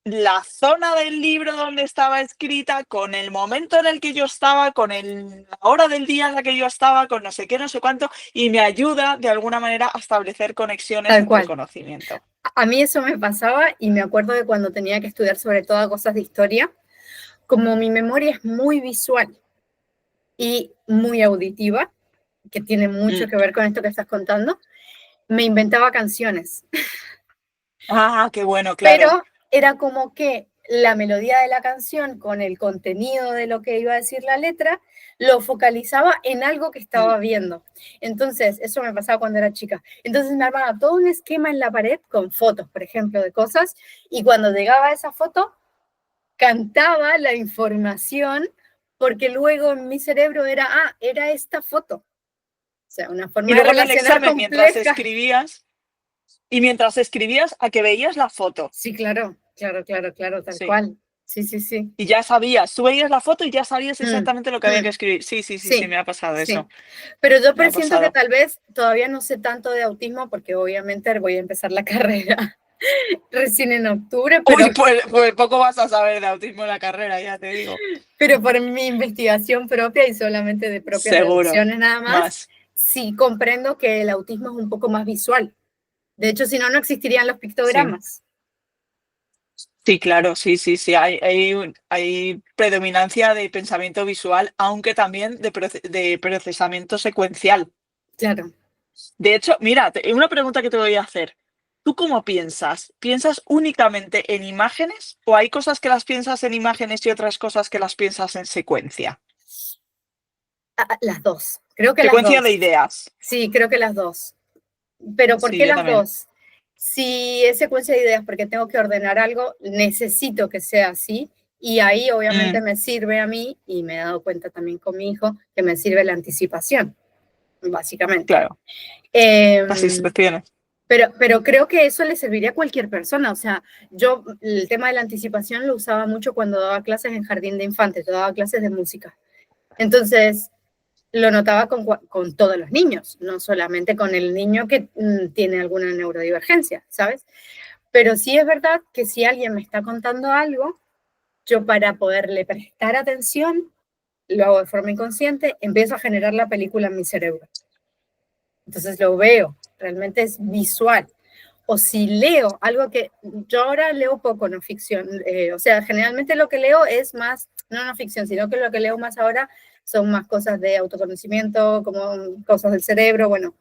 la zona del libro donde estaba escrita, con el momento en el que yo estaba, con la hora del día en la que yo estaba, con no sé qué, no sé cuánto, y me ayuda de alguna manera a establecer conexiones Tal entre el cual. conocimiento. A mí eso me pasaba y me acuerdo de cuando tenía que estudiar sobre todo cosas de historia, como mi memoria es muy visual y muy auditiva, que tiene mucho Mm. que ver con esto que estás contando, me inventaba canciones. Ah, qué bueno, claro. Pero era como que la melodía de la canción con el contenido de lo que iba a decir la letra lo focalizaba en algo que Mm. estaba viendo. Entonces, eso me pasaba cuando era chica. Entonces me armaba todo un esquema en la pared con fotos, por ejemplo, de cosas, y cuando llegaba a esa foto, cantaba la información porque luego en mi cerebro era, era esta foto. O sea, una Y forma de luego en el relacionar examen, compleja. mientras escribías, a que veías la foto. Sí, claro, claro, claro, claro, tal Sí. cual. Sí, sí, sí. Y ya sabías, tú veías la foto y ya sabías Mm, exactamente lo que había que mm. escribir. Sí, sí, sí, sí, Sí, me ha pasado eso. sí. Pero yo Me ha presiento que pasado. tal vez todavía no sé tanto de autismo porque obviamente voy a empezar la carrera recién en octubre, Uy, pues poco vas a saber de autismo en la carrera, ya te digo. pero por mi investigación propia y solamente de propias Seguro. deducciones nada más, Más. sí comprendo que el autismo es un poco más visual. De hecho, si no, no existirían los Sí. pictogramas. Sí, claro, sí, sí, sí. Hay predominancia de pensamiento visual, aunque también de procesamiento secuencial. Claro. De hecho, mira, una pregunta que te voy a hacer. ¿Tú cómo piensas? ¿Piensas únicamente en imágenes o hay cosas que las piensas en imágenes y otras cosas que las piensas en secuencia? Las dos. Creo que las Secuencia de dos. ideas. Sí, creo que las dos. Pero ¿por Sí, qué yo las también. dos? Si es secuencia de ideas porque tengo que ordenar algo, necesito que sea así. Y ahí obviamente Mm, me sirve a mí, y me he dado cuenta también con mi hijo, que me sirve la anticipación, básicamente. claro, Eh, las instrucciones. pero creo que eso le serviría a cualquier persona. O sea, yo el tema de la anticipación lo usaba mucho cuando daba clases en jardín de infantes, yo daba clases de música. Entonces, lo notaba con todos los niños, no solamente con el niño que tiene alguna neurodivergencia, ¿sabes? Pero sí es verdad que si alguien me está contando algo, yo para poderle prestar atención, lo hago de forma inconsciente, empiezo a generar la película en mi cerebro. Entonces lo veo, realmente es visual. O si leo algo que yo ahora leo poco no ficción, o sea, generalmente lo que leo es más, no ficción, sino que lo que leo más ahora son más cosas de autoconocimiento, como cosas del cerebro, bueno,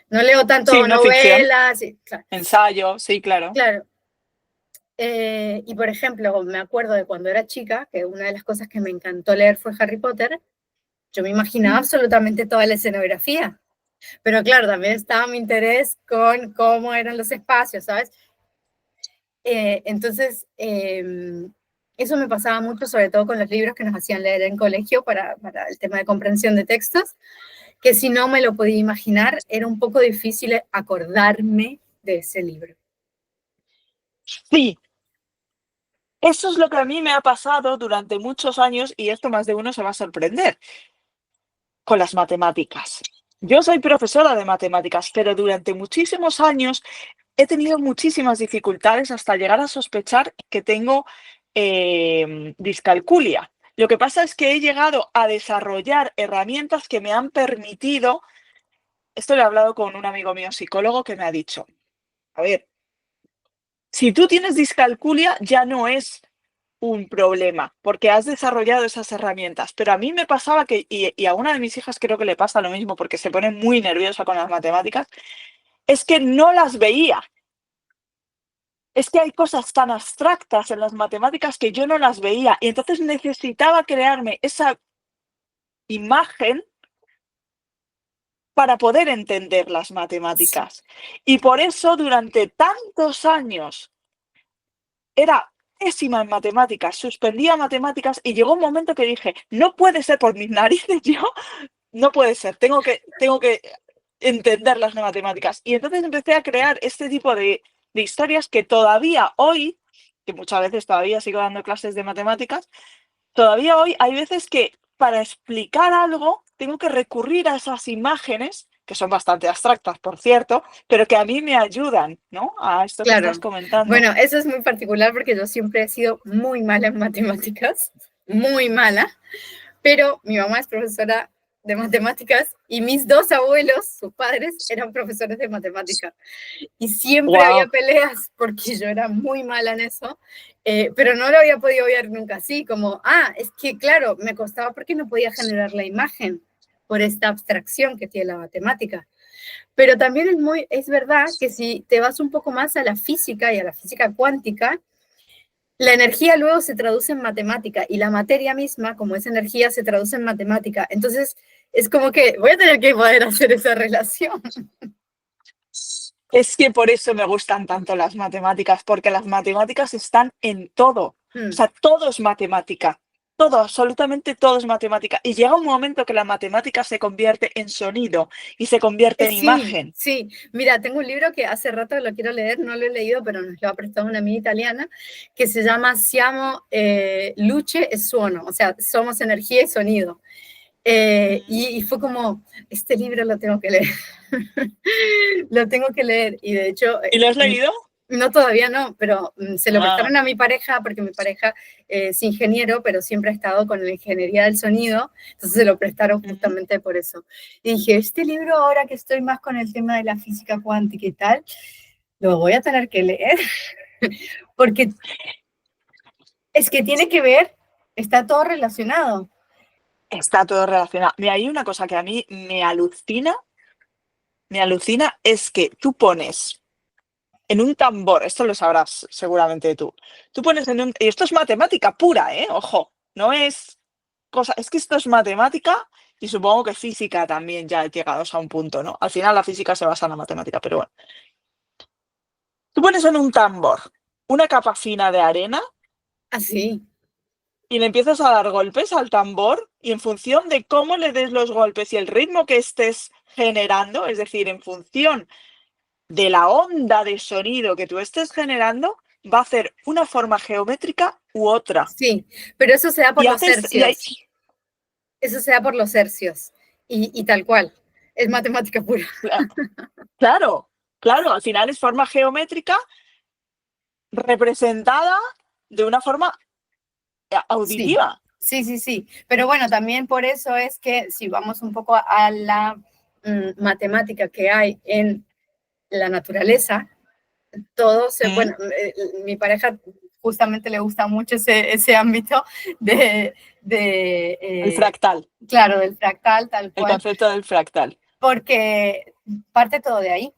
no leo Sí, tanto no ficción. novelas, claro. Ensayo, sí, claro. Claro. Y por ejemplo, me acuerdo de cuando era chica, que una de las cosas que me encantó leer fue Harry Potter, yo me imaginaba absolutamente toda la escenografía. Pero claro, también estaba mi interés con cómo eran los espacios, ¿sabes? Entonces, eso me pasaba mucho, sobre todo con los libros que nos hacían leer en colegio para el tema de comprensión de textos, que si no me lo podía imaginar, era un poco difícil acordarme de ese libro. Sí, eso es lo que a mí me ha pasado durante muchos años y esto más de uno se va a sorprender con las matemáticas. Yo soy profesora de matemáticas, pero durante muchísimos años he tenido muchísimas dificultades hasta llegar a sospechar que tengo discalculia. Lo que pasa es que he llegado a desarrollar herramientas que me han permitido, esto lo he hablado con un amigo mío psicólogo que me ha dicho, a ver, si tú tienes discalculia ya no es un problema, porque has desarrollado esas herramientas. Pero a mí me pasaba que, y a una de mis hijas creo que le pasa lo mismo, porque se pone muy nerviosa con las matemáticas, es que no las veía. Es que hay cosas tan abstractas en las matemáticas que yo no las veía y entonces necesitaba crearme esa imagen para poder entender las Sí, matemáticas. Y por eso durante tantos años era pésima en matemáticas, suspendía matemáticas y llegó un momento que dije, no puede ser por mis narices, yo no puede ser, tengo que entender las matemáticas. Y entonces empecé a crear este tipo de historias que todavía hoy, que muchas veces todavía sigo dando clases de matemáticas, todavía hoy hay veces que para explicar algo tengo que recurrir a esas imágenes que son bastante abstractas, por cierto, pero que a mí me ayudan, ¿no? A esto que estás Claro. comentando. Bueno, eso es muy particular porque yo siempre he sido muy mala en matemáticas, muy mala, pero mi mamá es profesora de matemáticas y mis dos abuelos, sus padres, eran profesores de matemáticas. Y siempre había Wow. peleas porque yo era muy mala en eso, pero no lo había podido ver nunca así, como, es que claro, me costaba porque no podía generar la imagen por esta abstracción que tiene la matemática. Pero también es verdad que si te vas un poco más a la física y a la física cuántica, la energía luego se traduce en matemática y la materia misma, como es energía, se traduce en matemática. Entonces, es como que voy a tener que poder hacer esa relación. Es que por eso me gustan tanto las matemáticas, porque las matemáticas están en todo. O Hmm. sea, todo es matemática. Todo, absolutamente todo es matemática. Y llega un momento que la matemática se convierte en sonido y se convierte en Sí, imagen. sí. Mira, tengo un libro que hace rato lo quiero leer, no lo he leído, pero nos lo ha prestado una amiga italiana, que se llama Siamo luce e suono, o sea, somos energía y sonido. Y fue como, este libro lo tengo que leer. Lo tengo que leer. Y de hecho, ¿Y lo has leído? no, todavía no, pero se lo Ah, prestaron a mi pareja, porque mi pareja es ingeniero, pero siempre ha estado con la ingeniería del sonido, entonces se lo prestaron ujú. justamente por eso. Y dije, este libro, ahora que estoy más con el tema de la física cuántica y tal, lo voy a tener que leer, porque es que tiene que ver, está todo relacionado. Está todo relacionado. Mira, hay una cosa que a mí me alucina, es que tú pones en un tambor, esto lo sabrás seguramente tú, tú pones en un, y esto es matemática pura, ¿eh? Ojo, no es cosa, es que esto es matemática y supongo que física también ya llegados a un punto, ¿no? Al final la física se basa en la matemática, pero bueno. Tú pones en un tambor una capa fina de arena Así, y le empiezas a dar golpes al tambor y en función de cómo le des los golpes y el ritmo que estés generando, es decir, en función de la onda de sonido que tú estés generando, va a hacer una forma geométrica u otra. sí, pero eso se da por Y los haces, y hay, hercios, eso se da por los hercios, y tal cual, es matemática pura. claro, claro, al final es forma geométrica representada de una forma Sí, auditiva. sí, sí, sí. Pero bueno, también por eso es que si vamos un poco a la matemática que hay en la naturaleza, todo se, ¿Mm? bueno, mi pareja justamente le gusta mucho ese ámbito de, de El fractal, claro, del fractal, tal el cual, concepto del fractal. porque parte todo de ahí.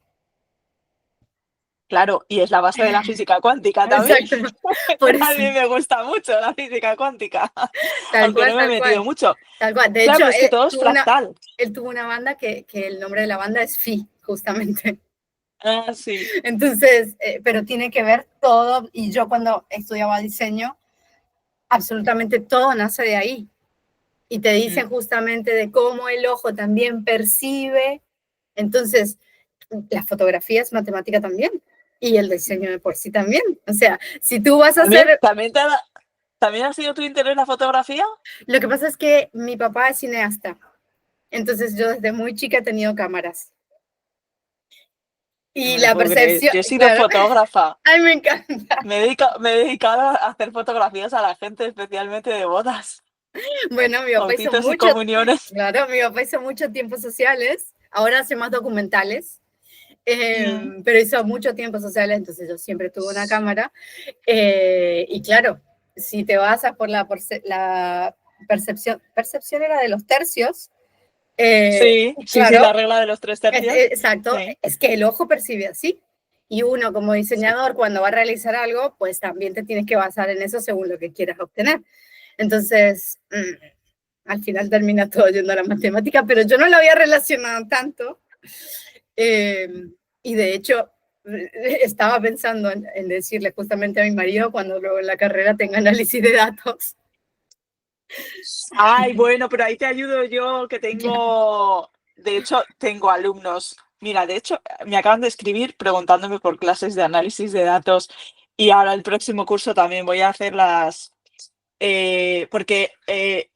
Claro, y es la base de la física cuántica también. Exacto, por A eso, mí me gusta mucho la física cuántica, tal aunque cual, no me he tal metido cual, mucho. tal cual. De Claro, hecho, pero es que todo es fractal. él tuvo una banda que el nombre de la banda es Phi, justamente. Ah, sí. Entonces, pero tiene que ver todo, y yo cuando estudiaba diseño, absolutamente todo nace de ahí. Y te Mm. dicen justamente de cómo el ojo también percibe. Entonces, la fotografía es matemática también. Y el diseño de por sí también. O sea, si tú vas a ¿También, hacer... también ha sido tu interés la fotografía? Lo que pasa es que mi papá es cineasta. Entonces yo desde muy chica he tenido cámaras. No Y me lo la puedo creer. percepción, Yo he sido claro, fotógrafa. ay, me encanta. Me he dedicado a hacer fotografías a la gente, especialmente de bodas, Bueno, mi papá hizo bautizos y mucho, comuniones. claro, mi papá hizo mucho tiempos sociales, ahora hace más documentales, Mm. pero hizo mucho tiempos sociales, entonces yo siempre tuve una cámara. Y claro, si te vas a por la percepción era de los tercios, Sí, sí, sí, la claro, regla de los tres tercios. exacto, Sí. es que el ojo percibe así. Y uno como Sí. diseñador, cuando va a realizar algo, pues también te tienes que basar en eso según lo que quieras obtener. Entonces, al final termina todo yendo a la matemática, pero yo no lo había relacionado tanto. Eh, y de hecho, estaba pensando en decirle justamente a mi marido cuando luego en la carrera tenga análisis de datos. Ay, bueno, pero ahí te ayudo yo, que Claro. tengo, de hecho, tengo alumnos. Mira, de hecho, me acaban de escribir preguntándome por clases de análisis de datos y ahora el próximo curso también voy a hacer porque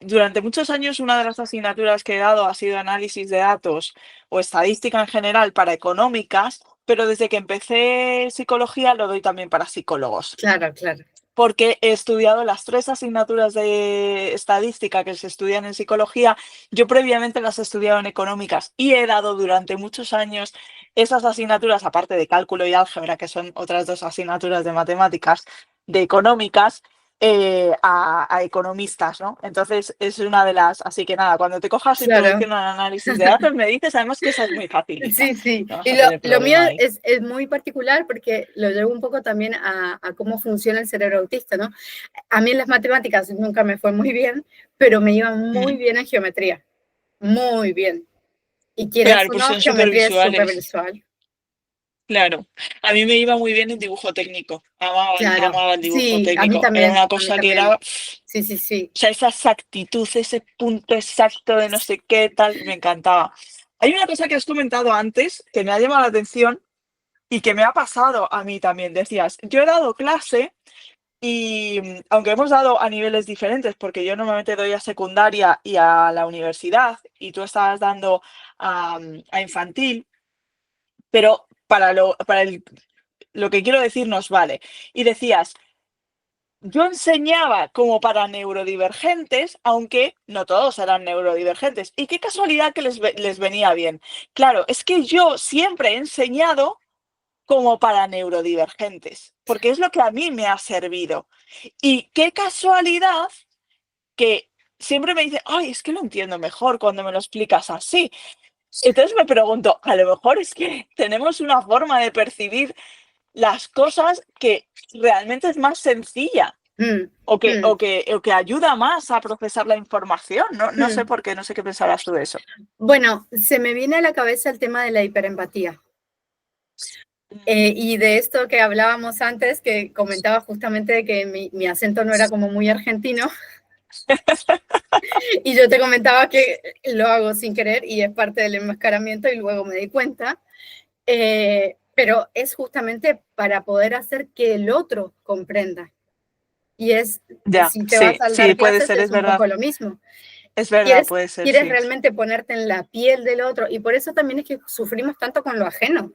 durante muchos años una de las asignaturas que he dado ha sido análisis de datos o estadística en general para económicas, pero desde que empecé psicología lo doy también para psicólogos. Claro, claro. Porque he estudiado las 3 asignaturas de estadística que se estudian en psicología. Yo previamente las he estudiado en económicas y he dado durante muchos años esas asignaturas, aparte de cálculo y álgebra, que son otras 2 asignaturas de matemáticas, de económicas, a economistas, ¿no? Entonces es una de las así que nada, cuando te cojas Claro. introducción al análisis de datos, me dices además que esa es muy facilita, Sí, sí. no vas Y a tener lo mío problema ahí. es muy particular porque lo llevo un poco también a cómo funciona el cerebro autista, ¿no? A mí en las matemáticas nunca me fue muy bien, pero me iba muy Mm, bien en geometría, muy bien. Y quieras claro, o pues no, son súper geometría es súper visuales. visual. Claro, a mí me iba muy bien en dibujo técnico, amaba, Claro, amaba el dibujo sí, a mí técnico, era también, una a mí cosa que era, también. o Sí, sí, sí. sea, esa exactitud, ese punto exacto de no sé qué tal, me encantaba. Hay una cosa que has comentado antes que me ha llamado la atención y que me ha pasado a mí también. Decías, yo he dado clase y aunque hemos dado a niveles diferentes, porque yo normalmente doy a secundaria y a la universidad y tú estabas dando a infantil, pero lo que quiero decir nos vale. Y decías, yo enseñaba como para neurodivergentes, aunque no todos eran neurodivergentes. Y qué casualidad que les venía bien. Claro, es que yo siempre he enseñado como para neurodivergentes, porque es lo que a mí me ha servido. Y qué casualidad que siempre me dicen, ay, es que lo entiendo mejor cuando me lo explicas así. Entonces me pregunto, a lo mejor es que tenemos una forma de percibir las cosas que realmente es más sencilla Mm, o que, mm, o que, o que ayuda más a procesar la información. No, no sé mm. por qué, no sé qué pensarás tú de eso. Bueno, se me viene a la cabeza el tema de la hiperempatía. Y de esto que hablábamos antes, que comentaba justamente que mi acento no era como muy argentino, y yo te comentaba que lo hago sin querer y es parte del enmascaramiento y luego me di cuenta, pero es justamente para poder hacer que el otro comprenda. Y es, Ya, si te vas sí, a sí, dar puede clases, ser, es es un verdad. poco lo mismo. Es verdad, Quieres, puede ser, quieres sí. realmente ponerte en la piel del otro y por eso también es que sufrimos tanto con lo ajeno.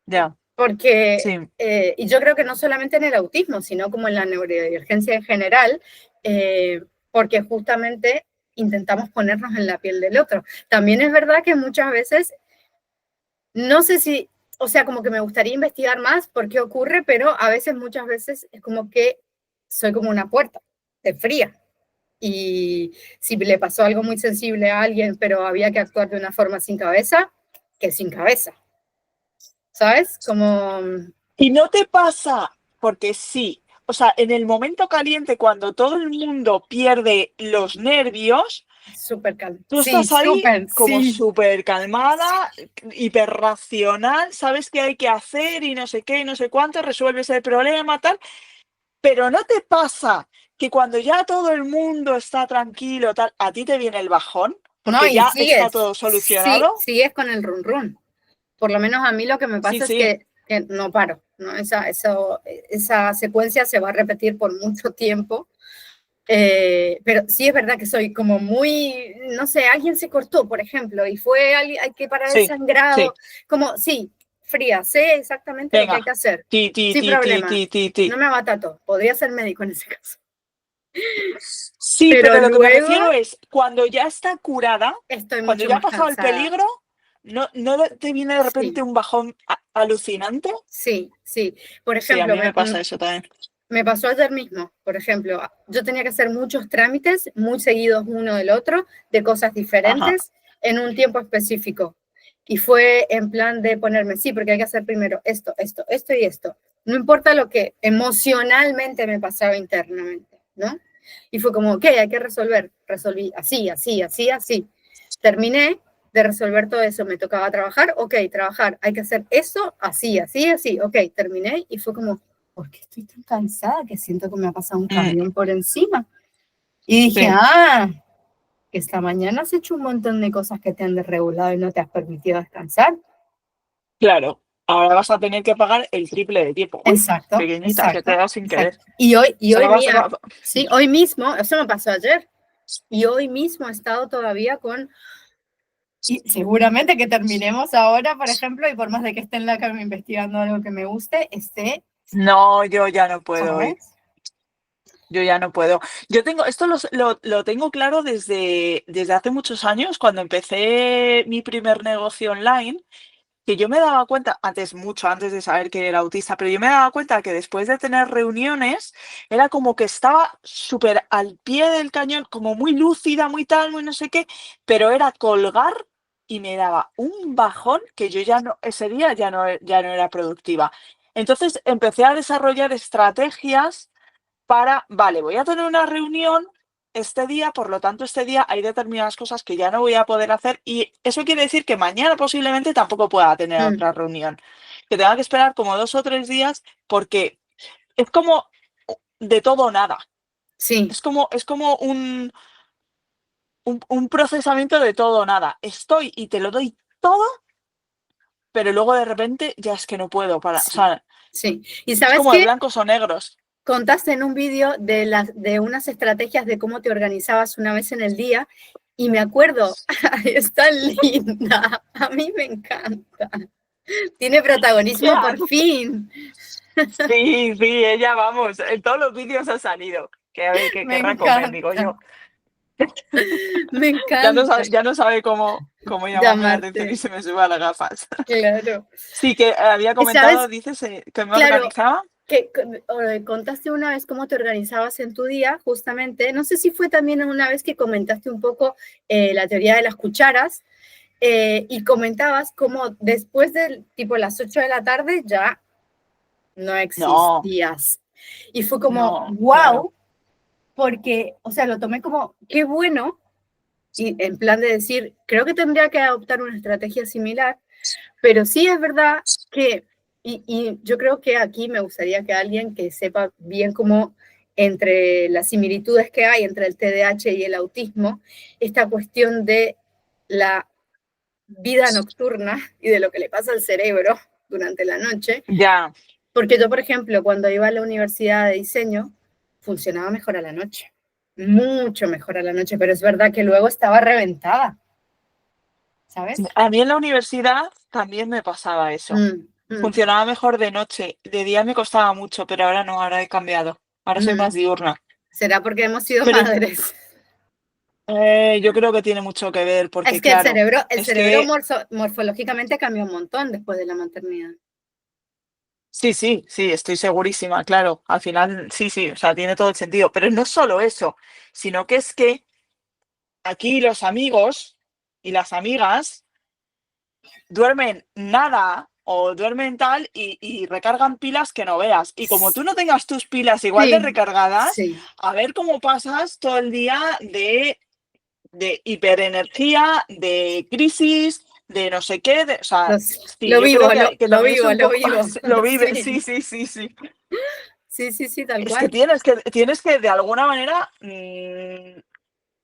Ya, Porque, sí, y yo creo que no solamente en el autismo, sino como en la neurodivergencia en general, porque justamente intentamos ponernos en la piel del otro. También es verdad que muchas veces, no sé si, o sea, como que me gustaría investigar más por qué ocurre, pero a veces, muchas veces, es como que soy como una puerta, de fría. Y si le pasó algo muy sensible a alguien, pero había que actuar de una forma sin cabeza, que sin cabeza, ¿sabes? Como y no te pasa, porque sí, o sea, en el momento caliente, cuando todo el mundo pierde los nervios, súper calma. tú Sí, estás ahí súper, como sí. súper calmada, hiperracional, sabes qué hay que hacer y no sé qué y no sé cuánto, resuelves el problema, tal, pero no te pasa que cuando ya todo el mundo está tranquilo, tal, a ti te viene el bajón, No, porque y ya está sigues, todo sí, solucionado. sigues con el run run. Por lo menos a mí lo que me Sí, pasa es sí, que no paro, ¿no? Esa secuencia se va a repetir por mucho tiempo. Pero sí es verdad que soy como muy, no sé, alguien se cortó, por ejemplo, y fue alguien, hay que parar el sí, sí. sangrado, como, sí, fría, sé exactamente lo que Venga. hay que hacer, Ti, ti, sin ti, ti, problema. ti, ti, ti. No me abatato, podría ser médico en ese caso. Sí, Pero pero lo que me luego refiero es, cuando ya está curada, estoy cuando mucho ya ha más pasado el cansada. peligro, ¿no te viene de repente Sí, un bajón alucinante? sí, sí. Por Sí, a ejemplo, mí me pasa eso también. me pasó ayer mismo, por ejemplo, yo tenía que hacer muchos trámites muy seguidos uno del otro, de cosas Ajá, diferentes, en un tiempo específico. Y fue en plan de ponerme, sí, porque hay que hacer primero esto, esto, esto y esto. No importa lo que emocionalmente me pasaba internamente, ¿no? Y fue como, ok, hay que resolver. Resolví así, así, así, así. Terminé de resolver todo eso. Me tocaba trabajar, ok, trabajar. Hay que hacer eso, así, así, así. Ok, terminé y fue como, ¿por qué estoy tan cansada que siento que me ha pasado un mm, camión por encima? Y dije, sí, que esta mañana has hecho un montón de cosas que te han desregulado y no te has permitido descansar. claro. ahora vas a tener que pagar el triple de tiempo. Uy, Exacto, pequeñita, se te ha exacto, dado sin querer. exacto. Y hoy, Se me va, se mira, va. sí, hoy mismo, eso me pasó ayer, y hoy mismo he estado todavía con, y seguramente que terminemos ahora, por ejemplo, y por más de que esté en la cama investigando algo que me guste, esté, No, yo ya no puedo hoy. ¿sabes? Yo ya no puedo. Yo tengo, esto lo tengo claro desde hace muchos años, cuando empecé mi primer negocio online, que yo me daba cuenta, antes, mucho antes de saber que era autista, pero yo me daba cuenta que después de tener reuniones, era como que estaba súper al pie del cañón, como muy lúcida, muy tal, muy no sé qué, pero era colgar y me daba un bajón que yo ya no, ese día ya no era productiva. Entonces empecé a desarrollar estrategias para, vale, voy a tener una reunión este día, por lo tanto, este día hay determinadas cosas que ya no voy a poder hacer y eso quiere decir que mañana posiblemente tampoco pueda tener Mm, otra reunión, que tenga que esperar como 2 o 3 días porque es como de todo o nada. sí, Es como un procesamiento de todo o nada. Estoy y te lo doy todo, pero luego de repente ya es que no puedo para, o sí, sea, sí. ¿Y es sabes como de qué? blancos o negros. Contaste en un vídeo de unas estrategias de cómo te organizabas una vez en el día y me acuerdo, ay, es tan linda, a mí me encanta. Tiene ¿Qué protagonismo por hago? fin. Sí, sí, ella, vamos, en todos los vídeos ha salido. Que a ver, ¿qué Me querrá comer? Digo encanta, yo. me Ya no encanta sabe, ya no sabe cómo llamarme la atención y llamarte, se me sube a las gafas. claro. Sí, que había comentado, ¿Sabes? dices, que me Claro, organizaba. que contaste una vez cómo te organizabas en tu día, justamente. No sé si fue también una vez que comentaste un poco la teoría de las cucharas. Y comentabas cómo después de tipo las 8 de la tarde ya no No, existías. Y fue como, no, claro. wow, porque, o sea, lo tomé como, qué bueno, y en plan de decir, creo que tendría que adoptar una estrategia similar, pero sí es verdad que, y yo creo que aquí me gustaría que alguien que sepa bien cómo entre las similitudes que hay entre el TDAH y el autismo, esta cuestión de la vida nocturna y de lo que le pasa al cerebro durante la noche, Ya. porque yo, por ejemplo, cuando iba a la universidad de diseño, funcionaba mejor a la noche, mucho mejor a la noche, pero es verdad que luego estaba reventada, ¿sabes? A mí en la universidad también me pasaba eso. Mm, mm, Funcionaba mejor de noche. De día me costaba mucho, pero ahora no, ahora he cambiado. Ahora soy mm. más diurna. Será porque hemos sido Pero madres. yo creo que tiene mucho que ver, Es porque que claro, el es cerebro que morfológicamente cambia un montón después de la maternidad. sí, sí, sí, estoy segurísima, claro. Al final, sí, sí, o sea, tiene todo el sentido. Pero no solo eso, sino que es que aquí los amigos y las amigas duermen nada o duermen tal y recargan pilas que no veas. Y como tú no tengas tus pilas igual de Sí, recargadas, sí. a ver cómo pasas todo el día de hiperenergía, de crisis, de no sé qué, o sea, sí, Lo yo creo vivo, que lo también es vivo, un lo poco, vivo. lo vive, Sí, sí, sí, sí, sí. sí, sí, sí, tal Es que cual. tienes que de alguna manera,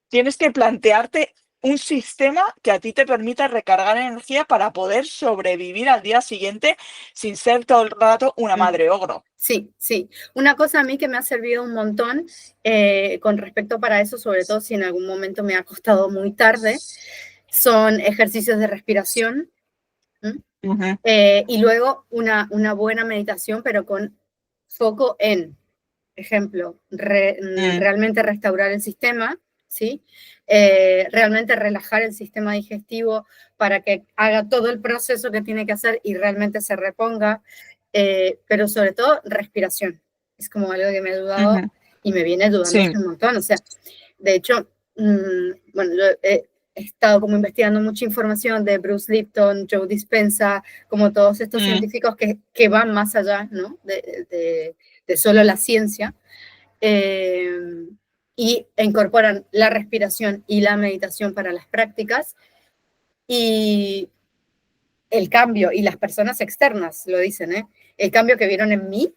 tienes que plantearte un sistema que a ti te permita recargar energía para poder sobrevivir al día siguiente sin ser todo el rato una Mm. madre ogro. Sí, sí. Una cosa a mí que me ha servido un montón con respecto para eso, sobre todo si en algún momento me ha costado muy tarde, son ejercicios de respiración. ¿M? Ujú, Y luego una buena meditación, pero con foco en, ejemplo, mm, realmente restaurar el sistema, ¿sí? Realmente relajar el sistema digestivo para que haga todo el proceso que tiene que hacer y realmente se reponga, pero sobre todo respiración. Es como algo que me ha ayudado ujú, y me viene ayudando sí, hace un montón. O sea, de hecho, bueno, yo he estado como investigando mucha información de Bruce Lipton, Joe Dispenza, como todos estos mm, científicos que van más allá, ¿no? De solo la ciencia, eh, y incorporan la respiración y la meditación para las prácticas. Y el cambio, y las personas externas lo dicen, ¿eh? El cambio que vieron en mí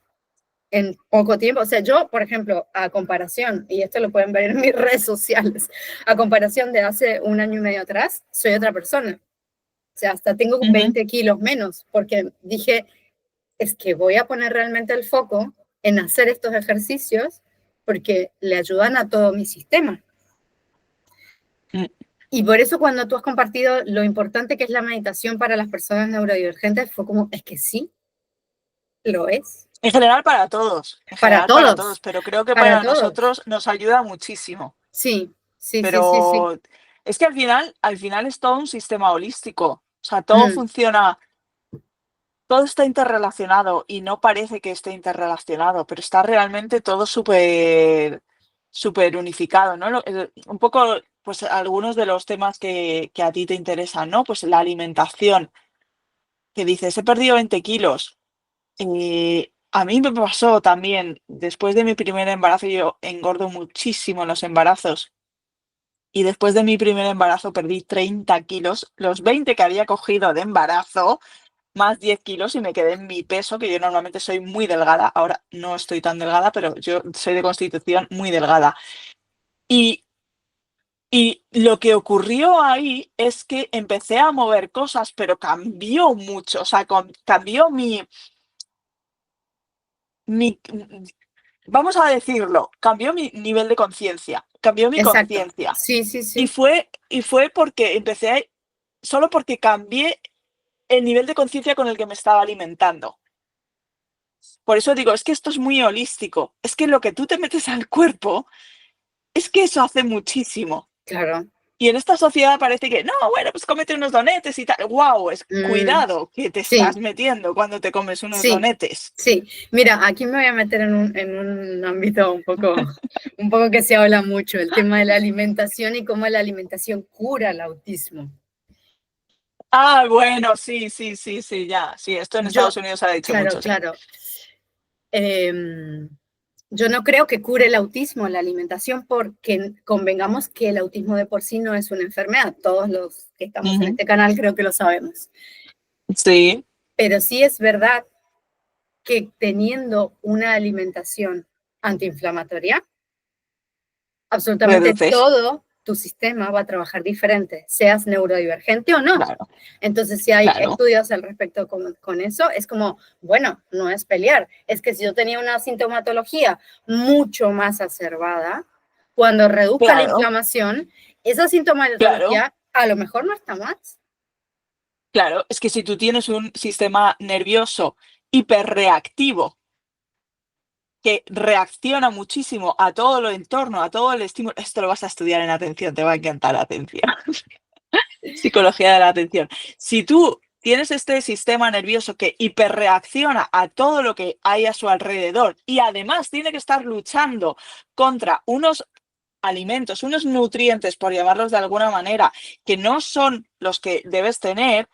en poco tiempo. O sea, yo, por ejemplo, a comparación, y esto lo pueden ver en mis redes sociales, a comparación de hace un año y medio atrás, soy otra persona. O sea, hasta tengo Ujú. 20 kilos menos, porque dije, es que voy a poner realmente el foco en hacer estos ejercicios porque le ayudan a todo mi sistema. Mm. Y por eso cuando tú has compartido lo importante que es la meditación para las personas neurodivergentes, fue como, es que sí, lo es. En Para general para todos, todos, pero creo que para para todos. nosotros nos ayuda muchísimo. Sí, sí, sí, sí, sí. Pero es que al final es todo un sistema holístico. O sea, todo Mm, funciona, todo está interrelacionado y no parece que esté interrelacionado, pero está realmente todo súper, súper unificado, ¿no? Un poco, pues algunos de los temas que a ti te interesan, ¿no? Pues la alimentación, que dices, he perdido 20 kilos. A mí me pasó también, después de mi primer embarazo, yo engordo muchísimo en los embarazos. Y después de mi primer embarazo perdí 30 kilos, los 20 que había cogido de embarazo, más 10 kilos y me quedé en mi peso, que yo normalmente soy muy delgada. Ahora no estoy tan delgada, pero yo soy de constitución muy delgada. Y, y lo que ocurrió ahí es que empecé a mover cosas, pero cambió mucho. O sea, cambió mi, vamos a decirlo, cambió mi nivel de conciencia, cambió mi exacto. conciencia. Sí, sí, Y sí. fue porque solo porque cambié el nivel de conciencia con el que me estaba alimentando. Por eso digo, es que esto es muy holístico. Es que lo que tú te metes al cuerpo, es que eso hace muchísimo. Claro. Y en esta sociedad parece que, no, bueno, pues cómete unos donetes y tal. ¡Wow! Mm, Cuidado que te estás sí, metiendo cuando te comes unos sí, donetes. sí. Mira, aquí me voy a meter en un ámbito un poco que se habla mucho, el tema de la alimentación y cómo la alimentación cura el autismo. Ah, bueno, sí, sí, sí, sí, ya. Sí, esto en Yo, Estados Unidos se ha dicho claro, mucho, sí. claro. Em, yo no creo que cure el autismo la alimentación porque convengamos que el autismo de por sí no es una enfermedad. Todos los que estamos en Ujú. este canal creo que lo sabemos. Sí, Pero sí es verdad que teniendo una alimentación antiinflamatoria, absolutamente reduces. todo tu sistema va a trabajar diferente, seas neurodivergente o no. Claro, Entonces, si hay claro, estudios al respecto con eso, es como, bueno, no es pelear, es que si yo tenía una sintomatología mucho más exacerbada, cuando reduzca la claro, inflamación, esa claro, sintomatología a lo mejor no está más. claro. Es que si tú tienes un sistema nervioso hiperreactivo, que reacciona muchísimo a todo lo entorno, a todo el estímulo, esto lo vas a estudiar en atención, te va a encantar la atención. Psicología de la atención. Si tú tienes este sistema nervioso que hiperreacciona a todo lo que hay a su alrededor y además tiene que estar luchando contra unos alimentos, unos nutrientes, por llamarlos de alguna manera, que no son los que debes tener,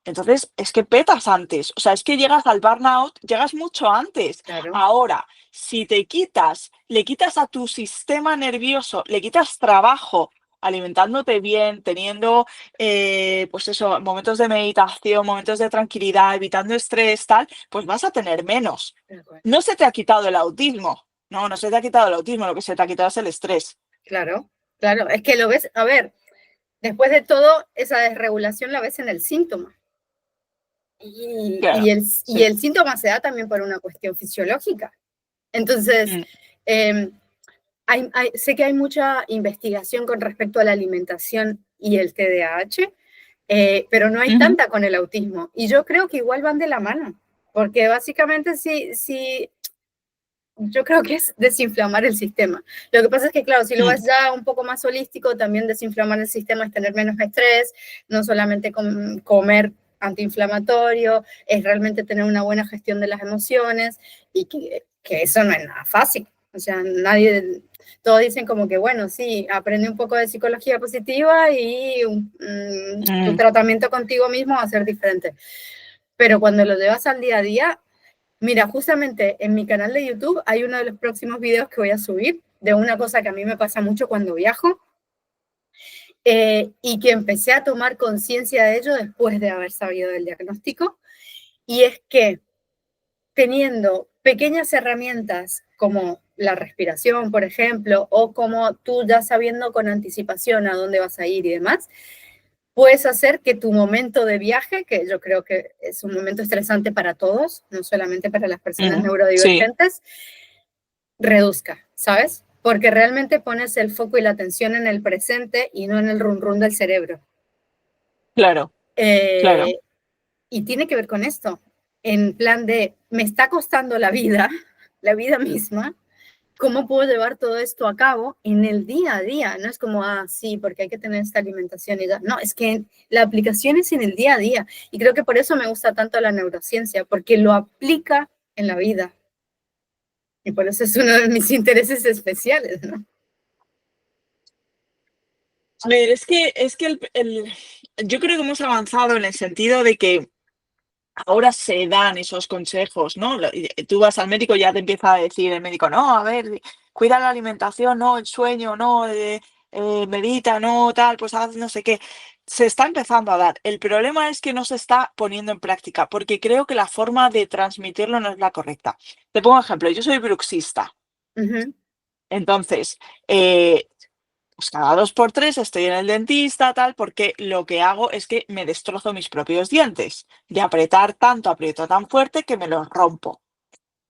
entonces es que petas antes. O sea, es que llegas al burnout, llegas mucho antes. Claro, Ahora, si le quitas a tu sistema nervioso, le quitas trabajo, alimentándote bien, teniendo, pues eso, momentos de meditación, momentos de tranquilidad, evitando estrés, tal, pues vas a tener menos. de acuerdo. No se te ha quitado el autismo. No, no se te ha quitado el autismo, lo que se te ha quitado es el estrés. Claro, claro, es que lo ves, a ver, después de todo, esa desregulación la ves en el síntoma. Claro, Y sí. el síntoma se da también por una cuestión fisiológica. Entonces, Mm, eh, sé que hay mucha investigación con respecto a la alimentación y el TDAH, pero no hay ujú, tanta con el autismo. Y yo creo que igual van de la mano, porque básicamente sí, yo creo que es desinflamar el sistema. Lo que pasa es que, claro, si lo mm, vas ya un poco más holístico, también desinflamar el sistema es tener menos estrés, no solamente comer antiinflamatorio, es realmente tener una buena gestión de las emociones y que eso no es nada fácil. O sea, nadie, todos dicen como que, bueno, sí, aprende un poco de psicología positiva y tu mm. tratamiento contigo mismo va a ser diferente. Pero cuando lo llevas al día a día, mira, justamente en mi canal de YouTube hay uno de los próximos videos que voy a subir de una cosa que a mí me pasa mucho cuando viajo y que empecé a tomar conciencia de ello después de haber sabido del diagnóstico. Y es que teniendo pequeñas herramientas como la respiración, por ejemplo, o como tú ya sabiendo con anticipación a dónde vas a ir y demás, puedes hacer que tu momento de viaje, que yo creo que es un momento estresante para todos, no solamente para las personas Sí, neurodivergentes, reduzca, ¿sabes? Porque realmente pones el foco y la atención en el presente y no en el run run del cerebro. claro, claro. Eh, y tiene que ver con esto, en plan de, me está costando la vida misma, ¿cómo puedo llevar todo esto a cabo en el día a día? No es como, sí, porque hay que tener esta alimentación y ya. No, es que la aplicación es en el día a día. Y creo que por eso me gusta tanto la neurociencia, porque lo aplica en la vida. Y por eso es uno de mis intereses especiales, ¿no? A ver, es que yo creo que hemos avanzado en el sentido de que ahora se dan esos consejos, ¿no? Tú vas al médico y ya te empieza a decir el médico, no, a ver, cuida la alimentación, no, el sueño, no, medita, no, tal, pues haz no sé qué. Se está empezando a dar. El problema es que no se está poniendo en práctica, porque creo que la forma de transmitirlo no es la correcta. Te pongo un ejemplo, yo soy bruxista. Ujú. Entonces, eh, pues cada 2 por 3 estoy en el dentista, tal, porque lo que hago es que me destrozo mis propios dientes. De apretar tanto, aprieto tan fuerte que me los rompo.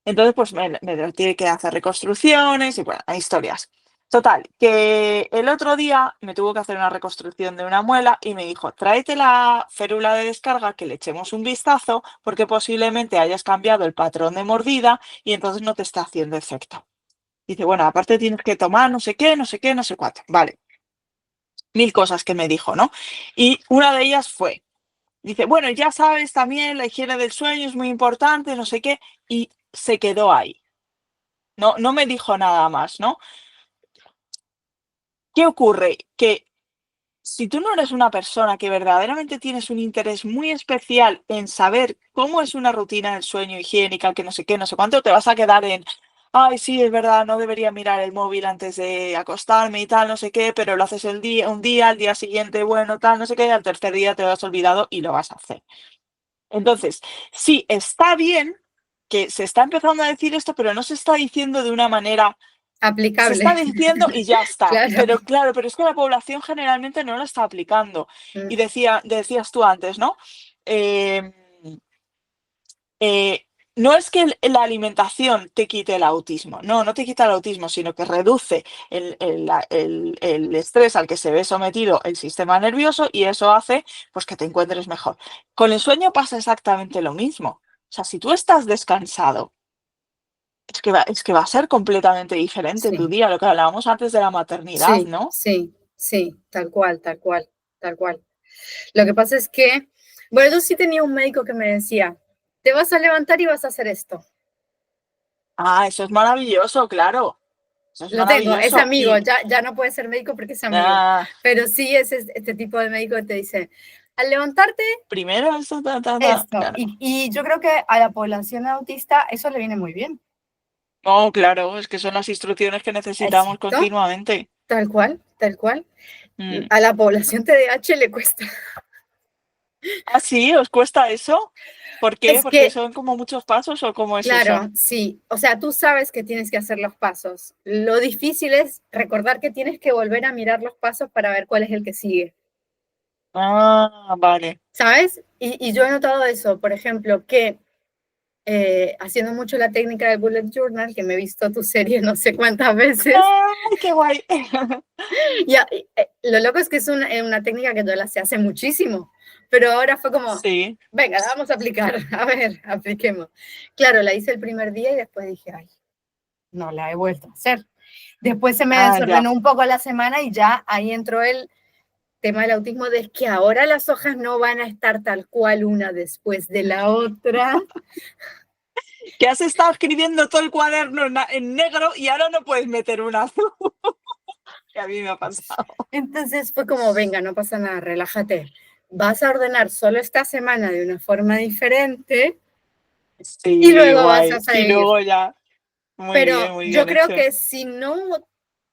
Entonces, pues me tiene que hacer reconstrucciones y bueno, hay historias. Total, que el otro día me tuvo que hacer una reconstrucción de una muela y me dijo, tráete la férula de descarga que le echemos un vistazo porque posiblemente hayas cambiado el patrón de mordida y entonces no te está haciendo efecto. Dice, bueno, aparte tienes que tomar no sé qué, no sé qué, no sé cuánto. Vale, 1000 cosas que me dijo, ¿no? Y una de ellas fue, dice, bueno, ya sabes también, la higiene del sueño es muy importante, no sé qué, y se quedó ahí. No, no me dijo nada más, ¿no? ¿Qué ocurre? Que si tú no eres una persona que verdaderamente tienes un interés muy especial en saber cómo es una rutina del sueño higiénica, que no sé qué, no sé cuánto, te vas a quedar en, ay, sí, es verdad, no debería mirar el móvil antes de acostarme y tal, no sé qué, pero lo haces el día, un día, al día siguiente, bueno, tal, no sé qué, y al tercer día te lo has olvidado y lo vas a hacer. Entonces, sí, está bien que se está empezando a decir esto, pero no se está diciendo de una manera se Aplicable. está diciendo y ya está. Claro. Pero claro, pero es que la población generalmente no lo está aplicando. Y Mm. decías tú antes, ¿no? Em, eh, no es que la alimentación te quite el autismo, no, no te quita el autismo, sino que reduce el estrés al que se ve sometido el sistema nervioso y eso hace pues que te encuentres mejor. Con el sueño pasa exactamente lo mismo. O sea, si tú estás descansado, es que va a ser completamente diferente tu Sí, día, lo que hablábamos antes de la maternidad, sí, ¿no? sí, sí, tal cual, tal cual, tal cual. Lo que pasa es que, bueno, yo sí tenía un médico que me decía, te vas a levantar y vas a hacer esto. Ah, eso es maravilloso, claro. Eso es Lo tengo, es maravilloso. amigo, Y ya no puede ser médico porque es amigo, ah, pero sí es este tipo de médico que te dice, al levantarte, primero eso, esto. claro. Y yo creo que a la población autista eso le viene muy bien. No, claro, es que son las instrucciones que necesitamos Exacto, continuamente. tal cual, tal cual. Mm. A la población TDAH le cuesta. ¿Ah, sí? ¿Os cuesta eso? ¿Por qué? Es ¿Porque que son como muchos pasos o cómo es eso? claro, sí. O sea, tú sabes que tienes que hacer los pasos. Lo difícil es recordar que tienes que volver a mirar los pasos para ver cuál es el que sigue. Ah, vale. ¿Sabes? Y yo he notado eso, por ejemplo, que haciendo mucho la técnica del bullet journal, que me he visto tu serie no sé cuántas veces, ¡Ay, qué guay! ya, lo loco es que es una técnica que yo la sé hace muchísimo, pero ahora fue como, Sí. venga, la vamos a aplicar, a ver, apliquemos. Claro, la hice el primer día y después dije, ay, no la he vuelto a hacer. Después se me Ah, ya. desordenó un poco la semana y ya ahí entró el tema del autismo de que ahora las hojas no van a estar tal cual una después de la otra. Que has estado escribiendo todo el cuaderno en negro y ahora no puedes meter un azul. Que a mí me ha pasado. Entonces fue como, venga, no pasa nada, relájate. Vas a ordenar solo esta semana de una forma diferente y Sí, luego vas a guay. Y seguir. luego ya, Pero muy yo bien creo hecho. que si no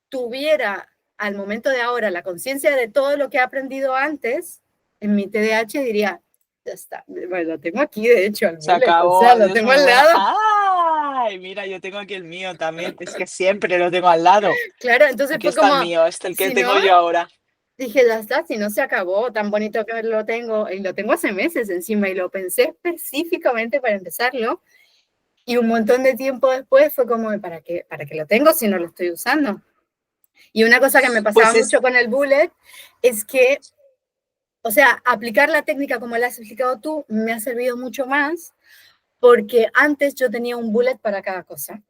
tuviera al momento de ahora la conciencia de todo lo que he aprendido antes, en mi TDAH diría, ya está, bueno, lo tengo aquí, de hecho, al Se bullet, o acabó, sea, lo adiós, tengo muy al buena. lado. ¡Ay! Mira, yo tengo aquí el mío también. Es que siempre lo tengo al lado. Claro, entonces Aquí fue está como, el mío, el que si tengo no, yo ahora. dije, ya está, si no se acabó, tan bonito que lo tengo, y lo tengo hace meses encima, y lo pensé específicamente para empezarlo, y un montón de tiempo después fue como, para qué lo tengo si no lo estoy usando? Y una cosa que me pasaba Pues es, mucho con el bullet es que, o sea, aplicar la técnica como la has explicado tú me ha servido mucho más, porque antes yo tenía un bullet para cada cosa.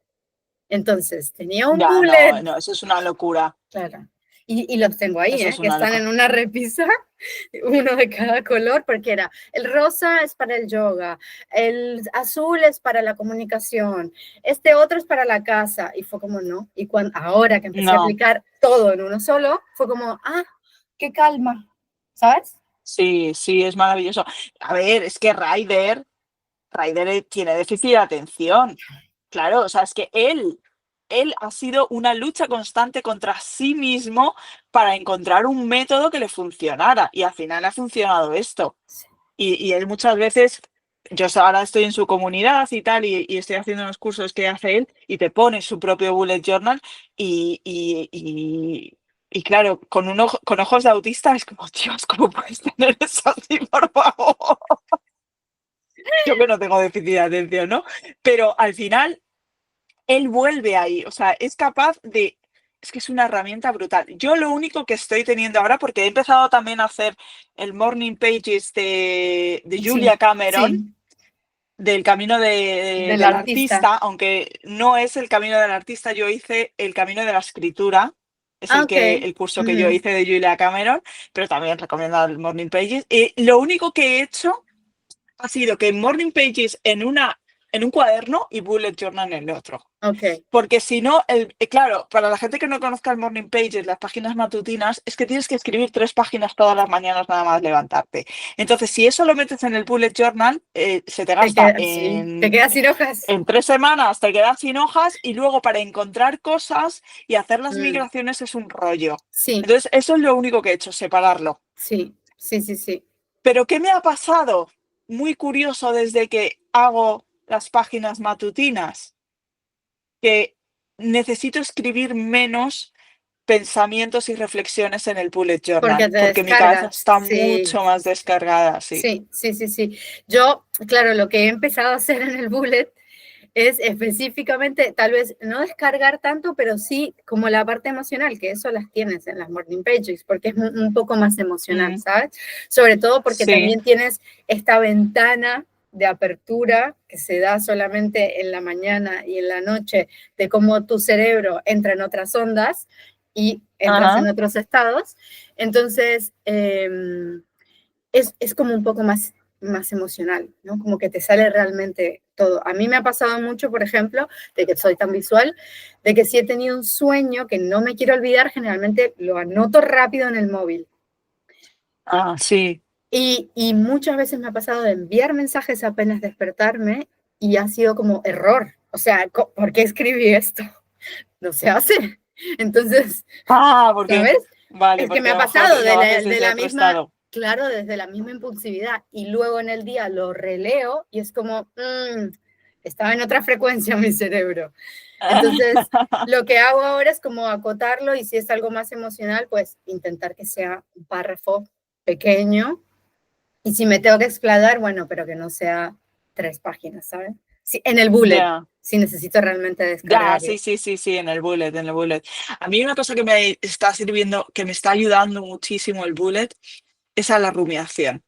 Entonces, tenía un ya, bullet, no, no, eso es una locura. claro, y los tengo ahí, Eso es que una están locura. en una repisa, uno de cada color, porque era, el rosa es para el yoga, el azul es para la comunicación, este otro es para la casa, y fue como, no, y cuando, ahora que empecé a No, aplicar todo en uno solo, fue como, ah, qué calma, ¿sabes? sí, sí, es maravilloso. A ver, es que Ryder tiene déficit de atención. Claro, o sea, es que él ha sido una lucha constante contra sí mismo para encontrar un método que le funcionara y al final ha funcionado esto. Y él muchas veces, ahora estoy en su comunidad y tal, y estoy haciendo unos cursos que hace él y te pone su propio bullet journal y claro, con ojos de autista es como, Dios, ¿cómo puedes tener eso así, por favor? Yo que no tengo déficit de atención, ¿no? Pero al final él vuelve ahí, o sea, es capaz de... Es que es una herramienta brutal. Yo lo único que estoy teniendo ahora, porque he empezado también a hacer el Morning Pages de Sí, Julia Cameron, sí, del camino del del artista. artista, aunque no es el camino del artista, yo hice el camino de la escritura, es Ah, ok. el curso que yo hice de Julia Cameron, pero también recomiendo el Morning Pages. Y lo único que he hecho ha sido que Morning Pages en un cuaderno y Bullet Journal en el otro. Ok, Porque si no, claro, para la gente que no conozca el Morning Pages, las páginas matutinas, es que tienes que escribir 3 páginas todas las mañanas nada más levantarte. Entonces, si eso lo metes en el Bullet Journal, se te gasta sí, te quedas sin hojas. en 3 semanas, te quedas sin hojas y luego para encontrar cosas y hacer las Mm, migraciones es un rollo. sí, Entonces, eso es lo único que he hecho, separarlo. sí, sí, sí, sí. Pero ¿qué me ha pasado? Muy curioso desde que hago las páginas matutinas, que necesito escribir menos pensamientos y reflexiones en el bullet Porque journal, te porque mi cabeza descargas. está Sí, mucho más descargada, sí. sí, sí, sí, sí. Yo, claro, lo que he empezado a hacer en el bullet es específicamente, tal vez no descargar tanto, pero sí como la parte emocional, que eso las tienes en las morning pages, porque es un poco más emocional, Mm, ¿sabes? Sobre todo porque sí, también tienes esta ventana de apertura que se da solamente en la mañana y en la noche, de cómo tu cerebro entra en otras ondas y entras en ajá. otros estados. Entonces, es como un poco más emocional, ¿no? Como que te sale realmente todo. A mí me ha pasado mucho, por ejemplo, de que soy tan visual, de que si he tenido un sueño que no me quiero olvidar, generalmente lo anoto rápido en el móvil. Ah, sí. Y muchas veces me ha pasado de enviar mensajes apenas despertarme y ha sido como error. O sea, ¿por qué escribí esto? No se hace. Entonces, Ah, porque, ¿sabes? vale, Es que me porque a ha lo mejor pasado lo haces de desde la otro misma, estado. claro, desde la misma impulsividad y luego en el día lo releo y es como, estaba en otra frecuencia mi cerebro. Entonces, lo que hago ahora es como acotarlo y si es algo más emocional, pues intentar que sea un párrafo pequeño y si me tengo que explayar, bueno, pero que no sea 3 páginas, ¿sabes? Sí, en el bullet, Ya, si necesito realmente ya, descargarlo. sí, sí, sí, sí, en el bullet, en el bullet. A mí una cosa que me está sirviendo, que me está ayudando muchísimo el bullet, es a la rumiación.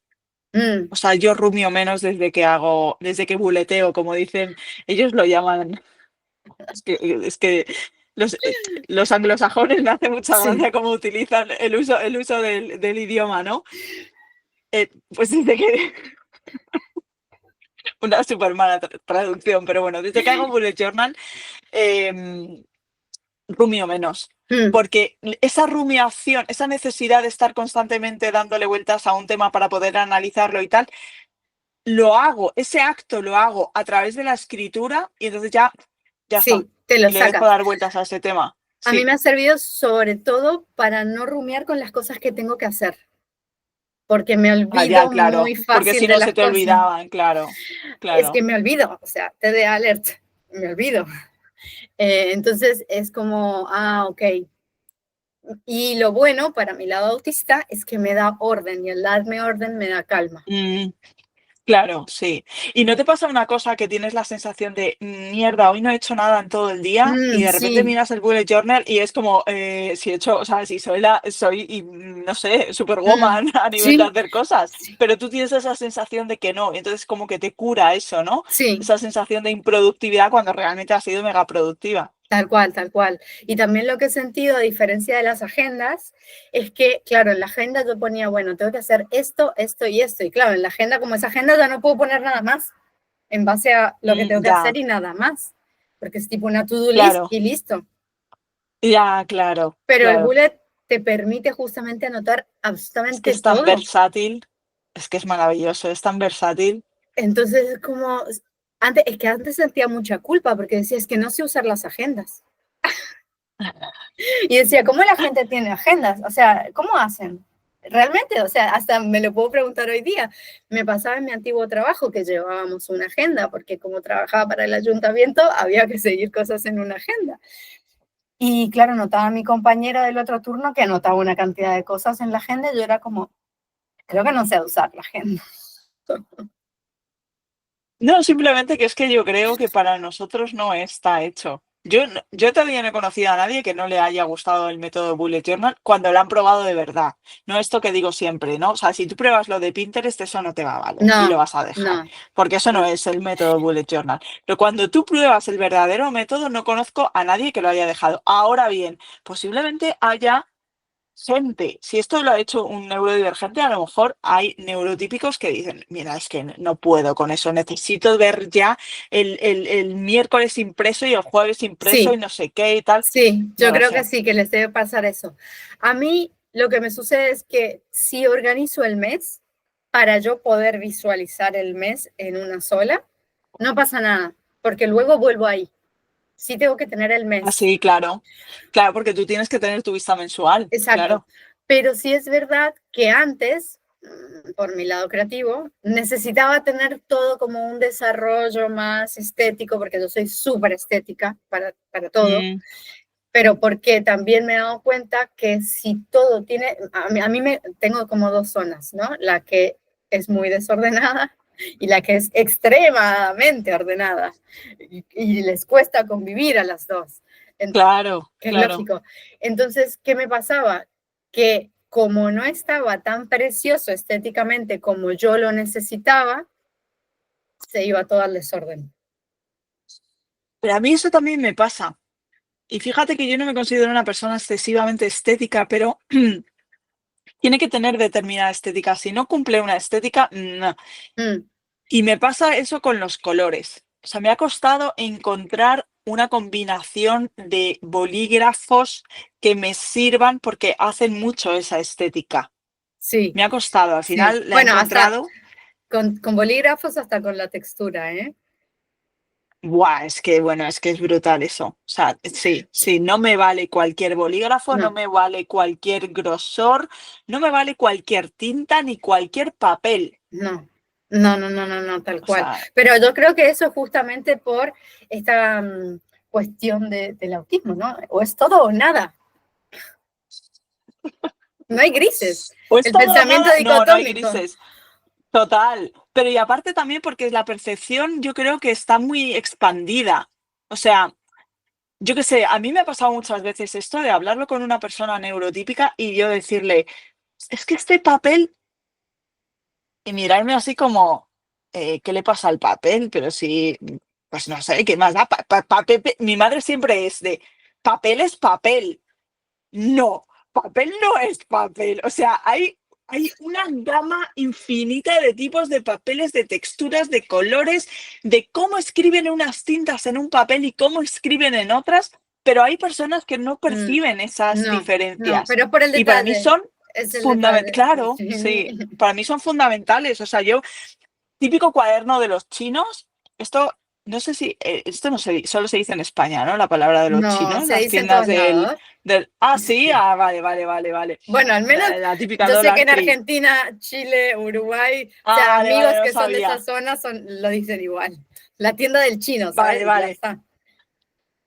Mm, O sea, yo rumio menos desde que buleteo, como dicen, ellos lo llaman, es que los anglosajones me hace mucha sí, gracia cómo utilizan el uso del idioma, ¿no? Pues desde que, una súper mala traducción, pero bueno, desde que hago bullet journal, eh, rumio menos. mm, Porque esa rumiación, esa necesidad de estar constantemente dándole vueltas a un tema para poder analizarlo y tal, lo hago, ese acto lo hago a través de la escritura y entonces ya está. sí, te lo Y le dejo sacas. dar vueltas a ese tema. A mí Sí. me ha servido sobre todo para no rumiar con las cosas que tengo que hacer, porque me Ah, ya, olvido muy claro. Porque fácil si de no se las te cosas. olvidaban, claro. Es que Claro. me olvido, o sea, te de alert, me olvido. Entonces es como, ok, Y lo bueno para mi lado autista es que me da orden y el darme orden me da calma. Mm, claro, sí. ¿Y no te pasa una cosa que tienes la sensación de mierda, hoy no he hecho nada en todo el día? Y de repente Sí, miras el bullet journal y es como, si he hecho, o sea, si soy, no sé, mm, superwoman a nivel de sí, hacer cosas, sí, pero tú tienes esa sensación de que no, y entonces como que te cura eso, ¿no? sí. Esa sensación de improductividad cuando realmente has sido mega productiva. Tal cual, tal cual. Y también lo que he sentido, a diferencia de las agendas, es que, claro, en la agenda yo ponía, bueno, tengo que hacer esto, esto y esto. Y claro, en la agenda, como esa agenda, ya no puedo poner nada más en base a lo que tengo que hacer Ya, y nada más. Porque es tipo una to-do list claro, y listo. ya, claro, Pero el claro. bullet te permite justamente anotar Es que absolutamente es tan todo. versátil, es que es maravilloso, es tan versátil. Entonces, es como, antes, es que antes sentía mucha culpa porque decía, es que no sé usar las agendas. Y decía, ¿cómo la gente tiene agendas? O sea, ¿cómo hacen? Realmente, o sea, hasta me lo puedo preguntar hoy día. Me pasaba en mi antiguo trabajo que llevábamos una agenda, porque como trabajaba para el ayuntamiento, había que seguir cosas en una agenda. Y claro, notaba a mi compañera del otro turno que anotaba una cantidad de cosas en la agenda y yo era como, creo que no sé usar la agenda. No, simplemente que es que yo creo que para nosotros no está hecho. Yo todavía no he conocido a nadie que no le haya gustado el método Bullet Journal cuando lo han probado de verdad. No esto que digo siempre, ¿no? O sea, si tú pruebas lo de Pinterest, eso no te va a valer y lo No, vas a dejar, no, porque eso no no. es el método Bullet Journal. Pero cuando tú pruebas el verdadero método, no conozco a nadie que lo haya dejado. Ahora bien, posiblemente haya gente, si esto lo ha hecho un neurodivergente, a lo mejor hay neurotípicos que dicen, mira, es que no puedo con eso, necesito ver ya el miércoles impreso y el jueves impreso y Sí, no sé qué y tal. sí, No yo lo creo que sé. sí, que les debe pasar eso. A mí lo que me sucede es que si organizo el mes para yo poder visualizar el mes en una sola, no pasa nada, porque luego vuelvo ahí. Sí tengo que tener el Ah, mes, sí, claro. Claro, porque tú tienes que tener tu vista mensual, exacto. claro. Pero sí es verdad que antes, por mi lado creativo, necesitaba tener todo como un desarrollo más estético, porque yo soy súper estética para todo. Mm, Pero porque también me he dado cuenta que si todo tiene, a mí me tengo como dos zonas, ¿no? La que es muy desordenada y la que es extremadamente ordenada. Y les cuesta convivir a las dos, claro, que es claro. lógico. Entonces, ¿qué me pasaba? Que como no estaba tan precioso estéticamente como yo lo necesitaba, se iba todo al desorden. Pero a mí eso también me pasa. Y fíjate que yo no me considero una persona excesivamente estética, pero tiene que tener determinada estética. Si no cumple una estética, no. Mm, Y me pasa eso con los colores. O sea, me ha costado encontrar una combinación de bolígrafos que me sirvan porque hacen mucho esa estética. sí, Me ha costado, al sí. final la he Bueno, hasta encontrado. con bolígrafos, hasta con la textura, ¿eh? Buah, es que bueno, es que es brutal eso. O sea, sí, sí, no me vale cualquier bolígrafo, no No, me vale cualquier grosor, no me vale cualquier tinta ni cualquier papel. no, no, no, no, no, no, tal O cual. sea, Pero yo creo que eso es justamente por esta cuestión del autismo, ¿no? O es todo o nada, no hay grises. o es El todo o pensamiento nada, no, no hay dicotómico. grises. Total, pero y aparte también porque la percepción yo creo que está muy expandida. O sea, yo qué sé, a mí me ha pasado muchas veces esto de hablarlo con una persona neurotípica y yo decirle, es que este papel, y mirarme así como, ¿qué le pasa al papel? Pero sí, pues no sé, ¿qué más da? Mi madre siempre es de, papel es papel. No, papel no es papel. O sea, hay una gama infinita de tipos de papeles, de texturas, de colores, de cómo escriben unas tintas en un papel y cómo escriben en otras, pero hay personas que no Mm, perciben esas no, no, diferencias. pero por el Y para mí detalle, son es el fundamentales, detalle. claro, sí, Sí. para mí son fundamentales. O sea, yo típico cuaderno de los chinos. Esto, no sé si, esto no se, solo se dice en España, ¿no? La palabra de los No, chinos, se las dice en tiendas todos lados. sí, vale, vale, vale, vale. Bueno, al menos La típica yo sé que Dollar en Tree. Argentina, Chile, Uruguay, o Ah, sea, vale, vale, amigos no que son de esa sabía. zona lo dicen igual. La tienda del chino, ¿sabes? Vale, Y ya vale. está.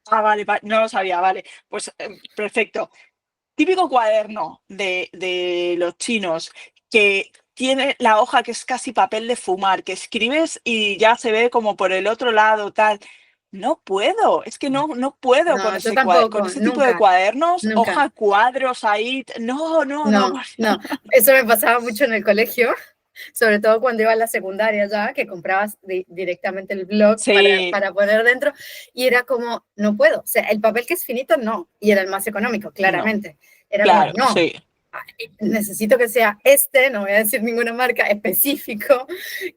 Ah, vale, no lo sabía, vale. Pues perfecto. típico cuaderno de los chinos que tiene la hoja que es casi papel de fumar, que escribes y ya se ve como por el otro lado, tal. No puedo, es que no puedo No, yo con tampoco, ese tipo de nunca, cuadernos, nunca. hoja cuadros ahí. No, no, no, No, por no. Dios. Eso me pasaba mucho en el colegio, sobre todo cuando iba a la secundaria ya, que comprabas directamente el blog Sí, para poner dentro, y era como, no puedo. O sea, el papel que es finito, no. Y era el más económico, no, claramente. Era como, claro, no, sí, necesito que sea este, no voy a decir ninguna marca, específico,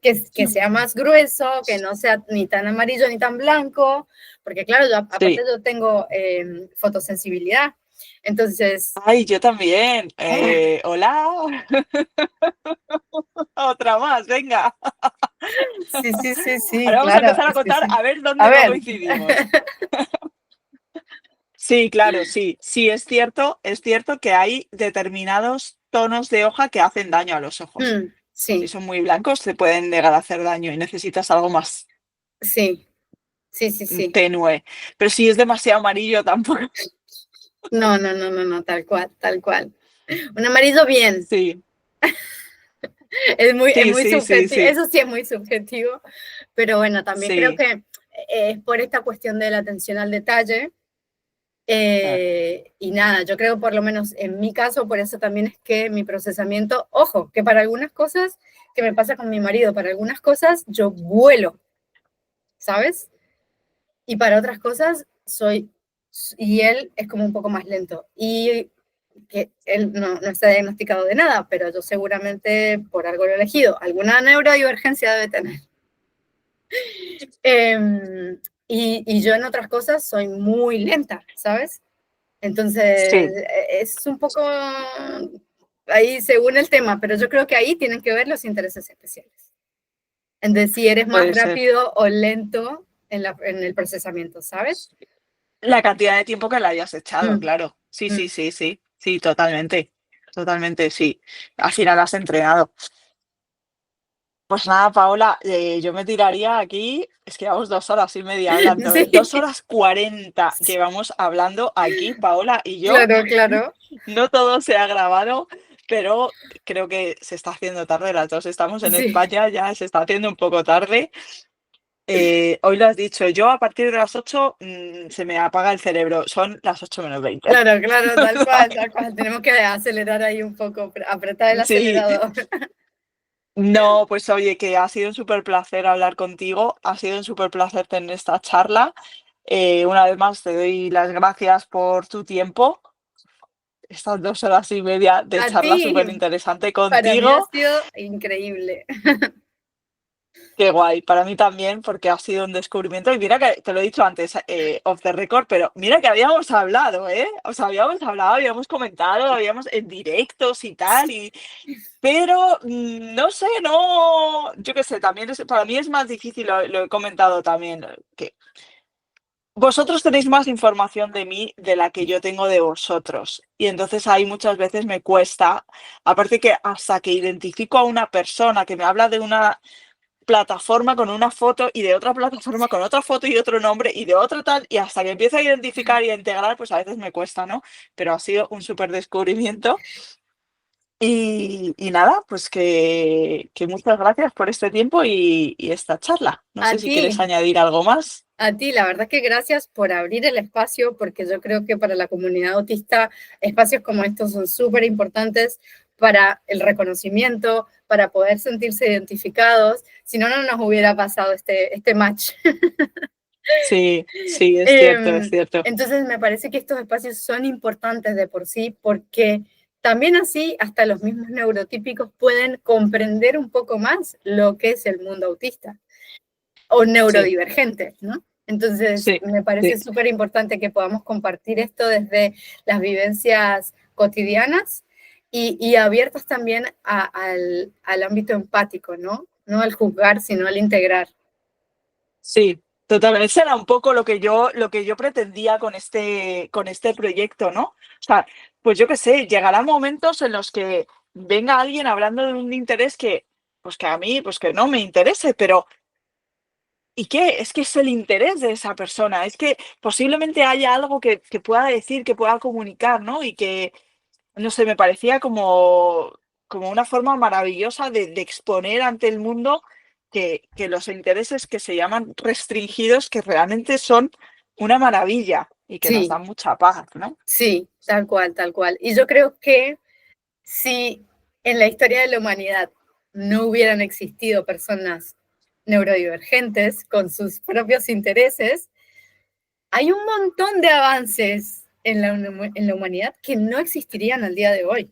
que sea más grueso, que no sea ni tan amarillo ni tan blanco, porque claro, yo, aparte sí. yo tengo fotosensibilidad, entonces, Ay, yo también. ¡ah! Hola, otra más, venga. Sí, sí, sí, sí, Ahora vamos a claro, empezar a sí, contar sí. a ver A dónde no ver, coincidimos. Sí, claro, sí. Sí, es cierto que hay determinados tonos de hoja que hacen daño a los ojos. Si sí, son muy blancos, te pueden llegar a hacer daño y necesitas algo más sí, sí, sí, sí. tenue. Pero si es demasiado amarillo, tampoco. No, no, no, no, no, tal cual, tal cual. Un amarillo bien, Sí, es sí, muy sí, sí, subjetivo, sí, eso sí es muy subjetivo, pero bueno, también creo sí. que es por esta cuestión de la atención al detalle. Ah, Y nada, yo creo por lo menos en mi caso, por eso también es que mi procesamiento, ojo, que para algunas cosas, que me pasa con mi marido, para algunas cosas yo vuelo, ¿sabes? Y para otras cosas soy, y él es como un poco más lento. Y que él no está diagnosticado de nada, pero yo seguramente por algo lo he elegido. Alguna neurodivergencia debe tener. Eh, y yo en otras cosas soy muy lenta, ¿sabes? Entonces, sí, es un poco ahí según el tema, pero yo creo que ahí tienen que ver los intereses especiales. En decir, si eres más puede ser. rápido o lento en el procesamiento, ¿sabes? La cantidad de tiempo que le hayas echado, Mm, claro. Sí, mm. sí, sí, sí. Sí, totalmente. Totalmente, sí. Al final has entrenado. Pues nada, Paola, yo me tiraría aquí, es que llevamos 2 horas y media hablando, ¿eh? Sí, 2 horas 40 llevamos hablando aquí, Paola y yo. claro, claro. No todo se ha grabado, pero creo que se está haciendo tarde, las dos estamos en Sí, España, ya se está haciendo un poco tarde. Hoy lo has dicho, yo a partir de las 8 se me apaga el cerebro, son las 8 menos 20. claro, claro, tal cual, tal cual. Tenemos que acelerar ahí un poco, apretar el Sí, acelerador. no, pues oye, que ha sido un súper placer hablar contigo, ha sido un súper placer tener esta charla. Una vez más te doy las gracias por tu tiempo, estas 2 horas y media de A charla ti, súper interesante para mí ha contigo. sido increíble. Qué guay, para mí también, porque ha sido un descubrimiento. Y mira que te lo he dicho antes, off the record, pero mira que habíamos hablado, ¿eh? O sea, habíamos hablado, habíamos comentado, habíamos en directos y tal, pero no sé, no, yo qué sé, también para mí es más difícil, lo he comentado también, que vosotros tenéis más información de mí de la que yo tengo de vosotros. Y entonces ahí muchas veces me cuesta, aparte que hasta que identifico a una persona que me habla de una plataforma con una foto y de otra plataforma con otra foto y otro nombre y de otra tal, y hasta que empiezo a identificar y a integrar, pues a veces me cuesta, ¿no? Pero ha sido un súper descubrimiento. Y nada, pues que muchas gracias por este tiempo y esta charla. No A sé si ti, quieres añadir algo más. a ti, la verdad que gracias por abrir el espacio, porque yo creo que para la comunidad autista espacios como estos son súper importantes para el reconocimiento, para poder sentirse identificados. Si no, no nos hubiera pasado este match. Sí, sí, es cierto, es Em, cierto. entonces, me parece que estos espacios son importantes de por sí, porque también así hasta los mismos neurotípicos pueden comprender un poco más lo que es el mundo autista o Sí, neurodivergente, ¿no? Entonces, sí, me parece sí. súper importante que podamos compartir esto desde las vivencias cotidianas y abiertas también al ámbito empático, ¿no? No al juzgar, sino al integrar. Sí, totalmente. Ese era un poco lo que yo pretendía con este proyecto, ¿no? O sea, pues yo qué sé, llegará momentos en los que venga alguien hablando de un interés pues que a mí, pues que no me interese, pero ¿y qué? Es que es el interés de esa persona, es que posiblemente haya algo que pueda decir, que pueda comunicar, ¿no? no sé, me parecía como una forma maravillosa de exponer ante el mundo que los intereses que se llaman restringidos, que realmente son una maravilla y que nos Sí, dan mucha paz, ¿no? sí, tal cual, tal cual. Y yo creo que si en la historia de la humanidad no hubieran existido personas neurodivergentes con sus propios intereses, hay un montón de avances en la humanidad que no existirían al día de hoy.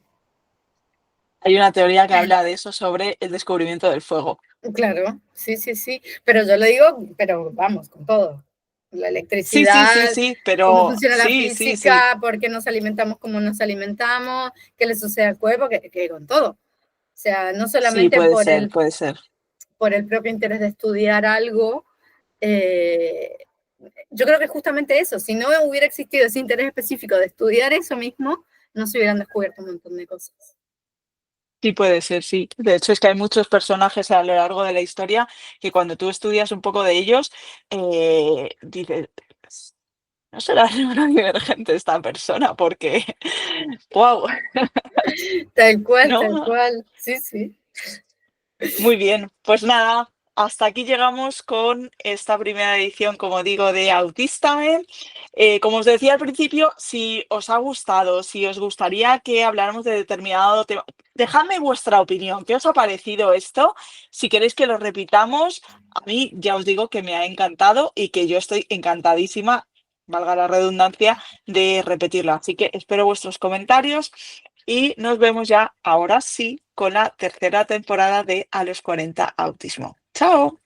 Hay una teoría que habla de eso sobre el descubrimiento del fuego. Claro, sí, sí, sí. Pero yo lo digo, pero vamos, con todo. La Sí, sí, sí, electricidad, sí, cómo pero funciona la sí, sí, sí, física, por qué nos alimentamos como nos alimentamos, qué le sucede al cuerpo, que con todo. O sea, no sí, solamente puede ser, puede ser. por el propio interés de estudiar algo, eh, yo creo que justamente eso, si no hubiera existido ese interés específico de estudiar eso mismo, no se hubieran descubierto un montón de cosas. Sí, puede ser, sí. De hecho, es que hay muchos personajes a lo largo de la historia que cuando tú estudias un poco de ellos, dices, no será neurodivergente esta persona, porque, wow, Tal ¿no? cual, sí, sí. Muy bien, pues nada, hasta aquí llegamos con esta primera edición, como digo, de Autístame. Como os decía al principio, si os ha gustado, si os gustaría que habláramos de determinado tema, dejadme vuestra opinión. ¿Qué os ha parecido esto? Si queréis que lo repitamos, a mí ya os digo que me ha encantado y que yo estoy encantadísima, valga la redundancia, de repetirlo. Así que espero vuestros comentarios. Y nos vemos ya, ahora sí, con la tercera temporada de A los 40 Autismo. ¡Chao!